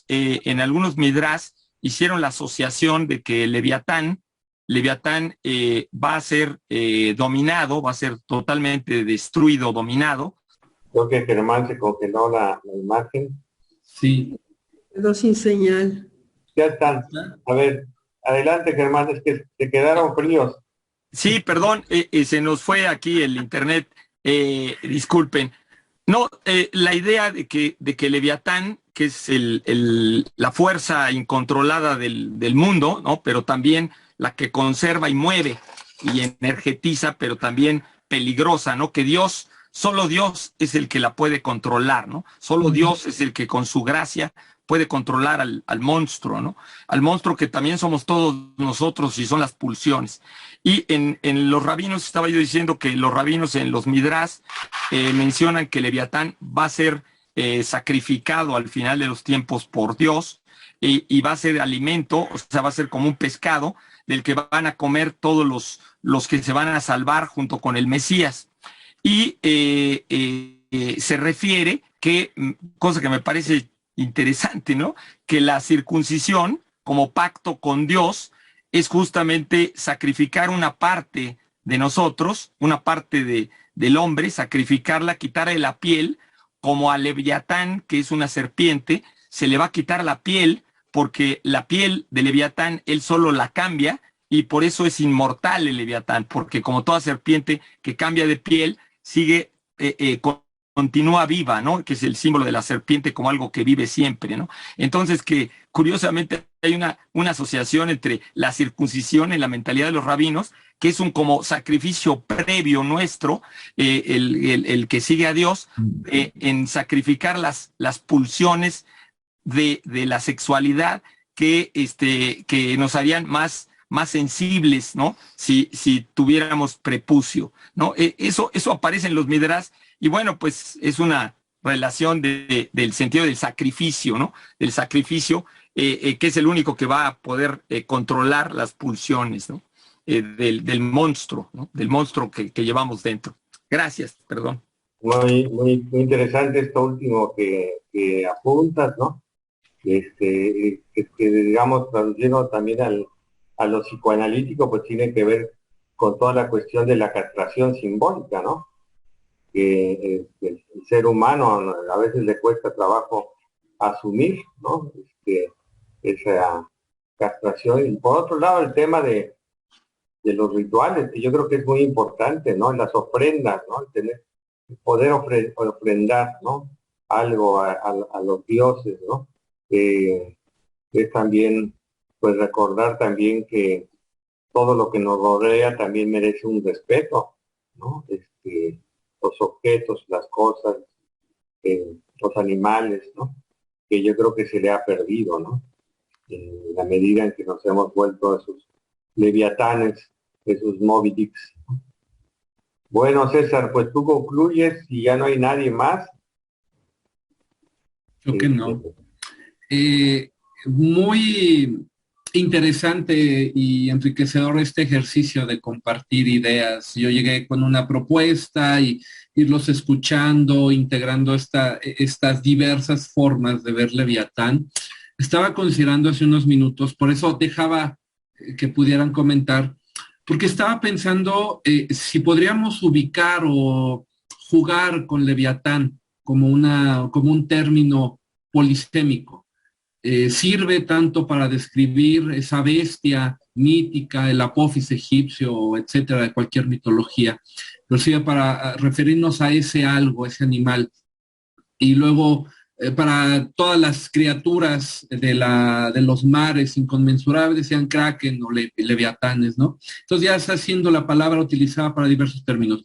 en algunos midrash hicieron la asociación de que Leviatán va a ser dominado, va a ser totalmente destruido, dominado. Creo que Germán se congeló la imagen. Sí. Quedó sin señal. Ya están. A ver, adelante, Germán, es que se quedaron fríos. Sí, perdón, se nos fue aquí el internet, disculpen. No, la idea de que Leviatán, que es la fuerza incontrolada del mundo, ¿no? Pero también la que conserva y mueve y energetiza, pero también peligrosa, ¿no? Que solo Dios es el que la puede controlar, ¿no? Solo Dios es el que con su gracia puede controlar al monstruo, ¿no? Al monstruo que también somos todos nosotros y son las pulsiones. Y en los rabinos, estaba yo diciendo que los rabinos en los midrash mencionan que Leviatán va a ser sacrificado al final de los tiempos por Dios y va a ser alimento, o sea, va a ser como un pescado del que van a comer todos los que se van a salvar junto con el Mesías. Y se refiere que, cosa que me parece interesante, ¿no? Que la circuncisión como pacto con Dios es justamente sacrificar una parte de nosotros, una parte del hombre, sacrificarla, quitarle la piel, como a Leviatán, que es una serpiente, se le va a quitar la piel, porque la piel de Leviatán él solo la cambia, y por eso es inmortal el Leviatán, porque como toda serpiente que cambia de piel, sigue continúa viva, ¿no? Que es el símbolo de la serpiente como algo que vive siempre, ¿no? Entonces que curiosamente hay una asociación entre la circuncisión en la mentalidad de los rabinos, que es un como sacrificio previo nuestro, el que sigue a Dios, en sacrificar las pulsiones de la sexualidad que nos harían más sensibles, ¿no? Si tuviéramos prepucio, ¿no? Eso aparece en los midrash. Y bueno, pues es una relación del sentido del sacrificio, ¿no? Del sacrificio, que es el único que va a poder controlar las pulsiones, ¿no? Del monstruo, ¿no? Del monstruo que llevamos dentro. Gracias, perdón. Muy interesante esto último que apuntas, ¿no? Que digamos, traduciendo también a lo psicoanalítico, pues tiene que ver con toda la cuestión de la castración simbólica, ¿no? Que el ser humano a veces le cuesta trabajo asumir, ¿no? Esa castración. Y por otro lado, el tema de los rituales, que yo creo que es muy importante, ¿no? Las ofrendas, ¿no? El poder ofrendar, ¿no? algo a los dioses, ¿no? Es también, pues recordar también que todo lo que nos rodea también merece un respeto, ¿no? Los objetos, las cosas, los animales, ¿no? Que yo creo que se le ha perdido, ¿no? En la medida en que nos hemos vuelto a esos leviatanes, esos Moby Dicks. Bueno, César, pues tú concluyes y ya no hay nadie más. Creo que no. Muy interesante y enriquecedor este ejercicio de compartir ideas. Yo llegué con una propuesta y irlos escuchando, integrando estas diversas formas de ver Leviatán. Estaba considerando hace unos minutos, por eso dejaba que pudieran comentar, porque estaba pensando si podríamos ubicar o jugar con Leviatán como un término polisémico. Sirve tanto para describir esa bestia mítica, el Apophis egipcio, etcétera, de cualquier mitología, pero sirve para referirnos a ese algo, ese animal, y luego para todas las criaturas de los mares inconmensurables, sean kraken o leviatanes, ¿no? Entonces ya está siendo la palabra utilizada para diversos términos.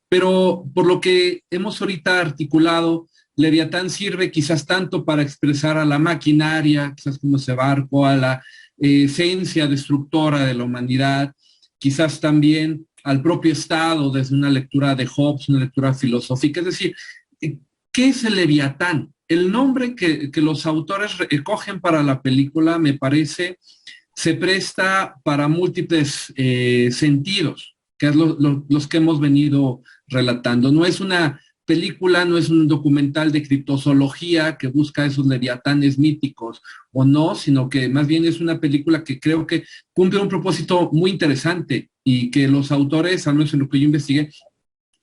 Pero por lo que hemos ahorita articulado, Leviatán sirve quizás tanto para expresar a la maquinaria, quizás como ese barco, a la esencia destructora de la humanidad, quizás también al propio Estado desde una lectura de Hobbes, una lectura filosófica. Es decir, ¿qué es el Leviatán? El nombre que los autores recogen para la película, me parece, se presta para múltiples sentidos, que es los que hemos venido relatando. No es una película, no es un documental de criptozoología que busca esos leviatanes míticos o no, sino que más bien es una película que creo que cumple un propósito muy interesante y que los autores, al menos en lo que yo investigué,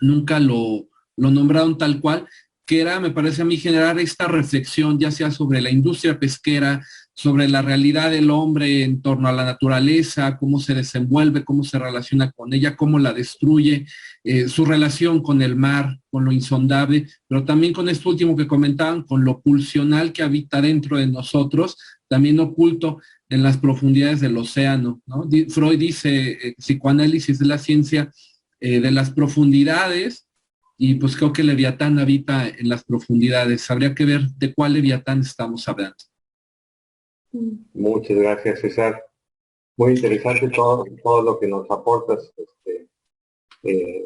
nunca lo nombraron tal cual, que era, me parece a mí, generar esta reflexión, ya sea sobre la industria pesquera, sobre la realidad del hombre en torno a la naturaleza, cómo se desenvuelve, cómo se relaciona con ella, cómo la destruye, su relación con el mar, con lo insondable, pero también con esto último que comentaban, con lo pulsional que habita dentro de nosotros, también oculto en las profundidades del océano, ¿no? Freud dice, psicoanálisis es la ciencia de las profundidades, y pues creo que Leviatán habita en las profundidades. Habría que ver de cuál Leviatán estamos hablando. Muchas gracias, César. Muy interesante todo lo que nos aportas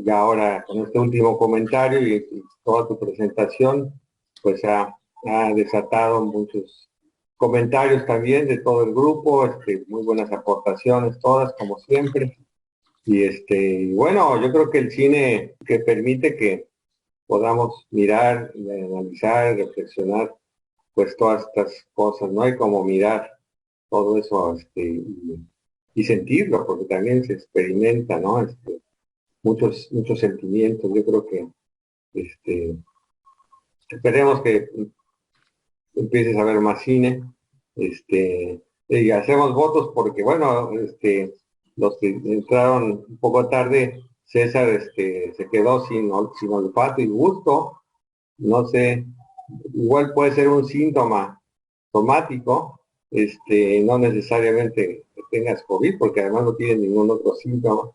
ya ahora con este último comentario y toda tu presentación, pues ha desatado muchos comentarios también de todo el grupo, muy buenas aportaciones todas, como siempre. Y bueno, yo creo que el cine que permite que podamos mirar, analizar, reflexionar, pues todas estas cosas, ¿no? Hay como mirar todo eso y sentirlo, porque también se experimenta, ¿no? Muchos sentimientos. Yo creo que esperemos que empieces a ver más cine, y hacemos votos porque, bueno, los que entraron un poco tarde, César se quedó sin olfato y gusto. No sé, igual puede ser un síntoma somático, no necesariamente que tengas COVID, porque además no tiene ningún otro síntoma.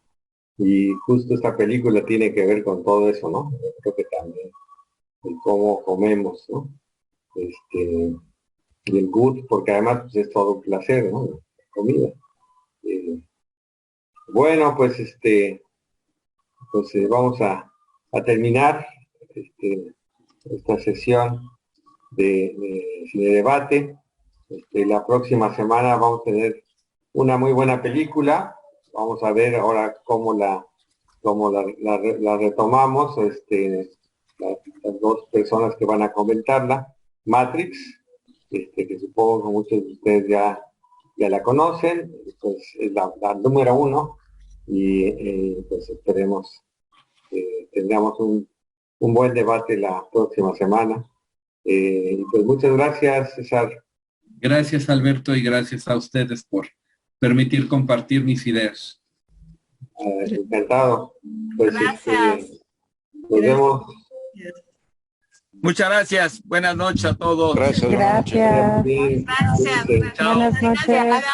Y justo esta película tiene que ver con todo eso, ¿no? Creo que también el cómo comemos, ¿no? Y el good, porque además pues, es todo un placer, ¿no? La comida. Bueno, pues vamos a terminar esta sesión de cine debate. La próxima semana vamos a tener una muy buena película. Vamos a ver ahora cómo la retomamos, las dos personas que van a comentarla. Matrix, que supongo que muchos de ustedes ya la conocen, pues es la número 1, y pues esperemos que tengamos un buen debate la próxima semana. Y pues muchas gracias, César. Gracias, Alberto, y gracias a ustedes por permitir compartir mis ideas. Encantado. Pues gracias. Nos vemos. Muchas gracias. Buenas noches a todos. Gracias. Gracias. Gracias. Chao. Buenas noches. Gracias.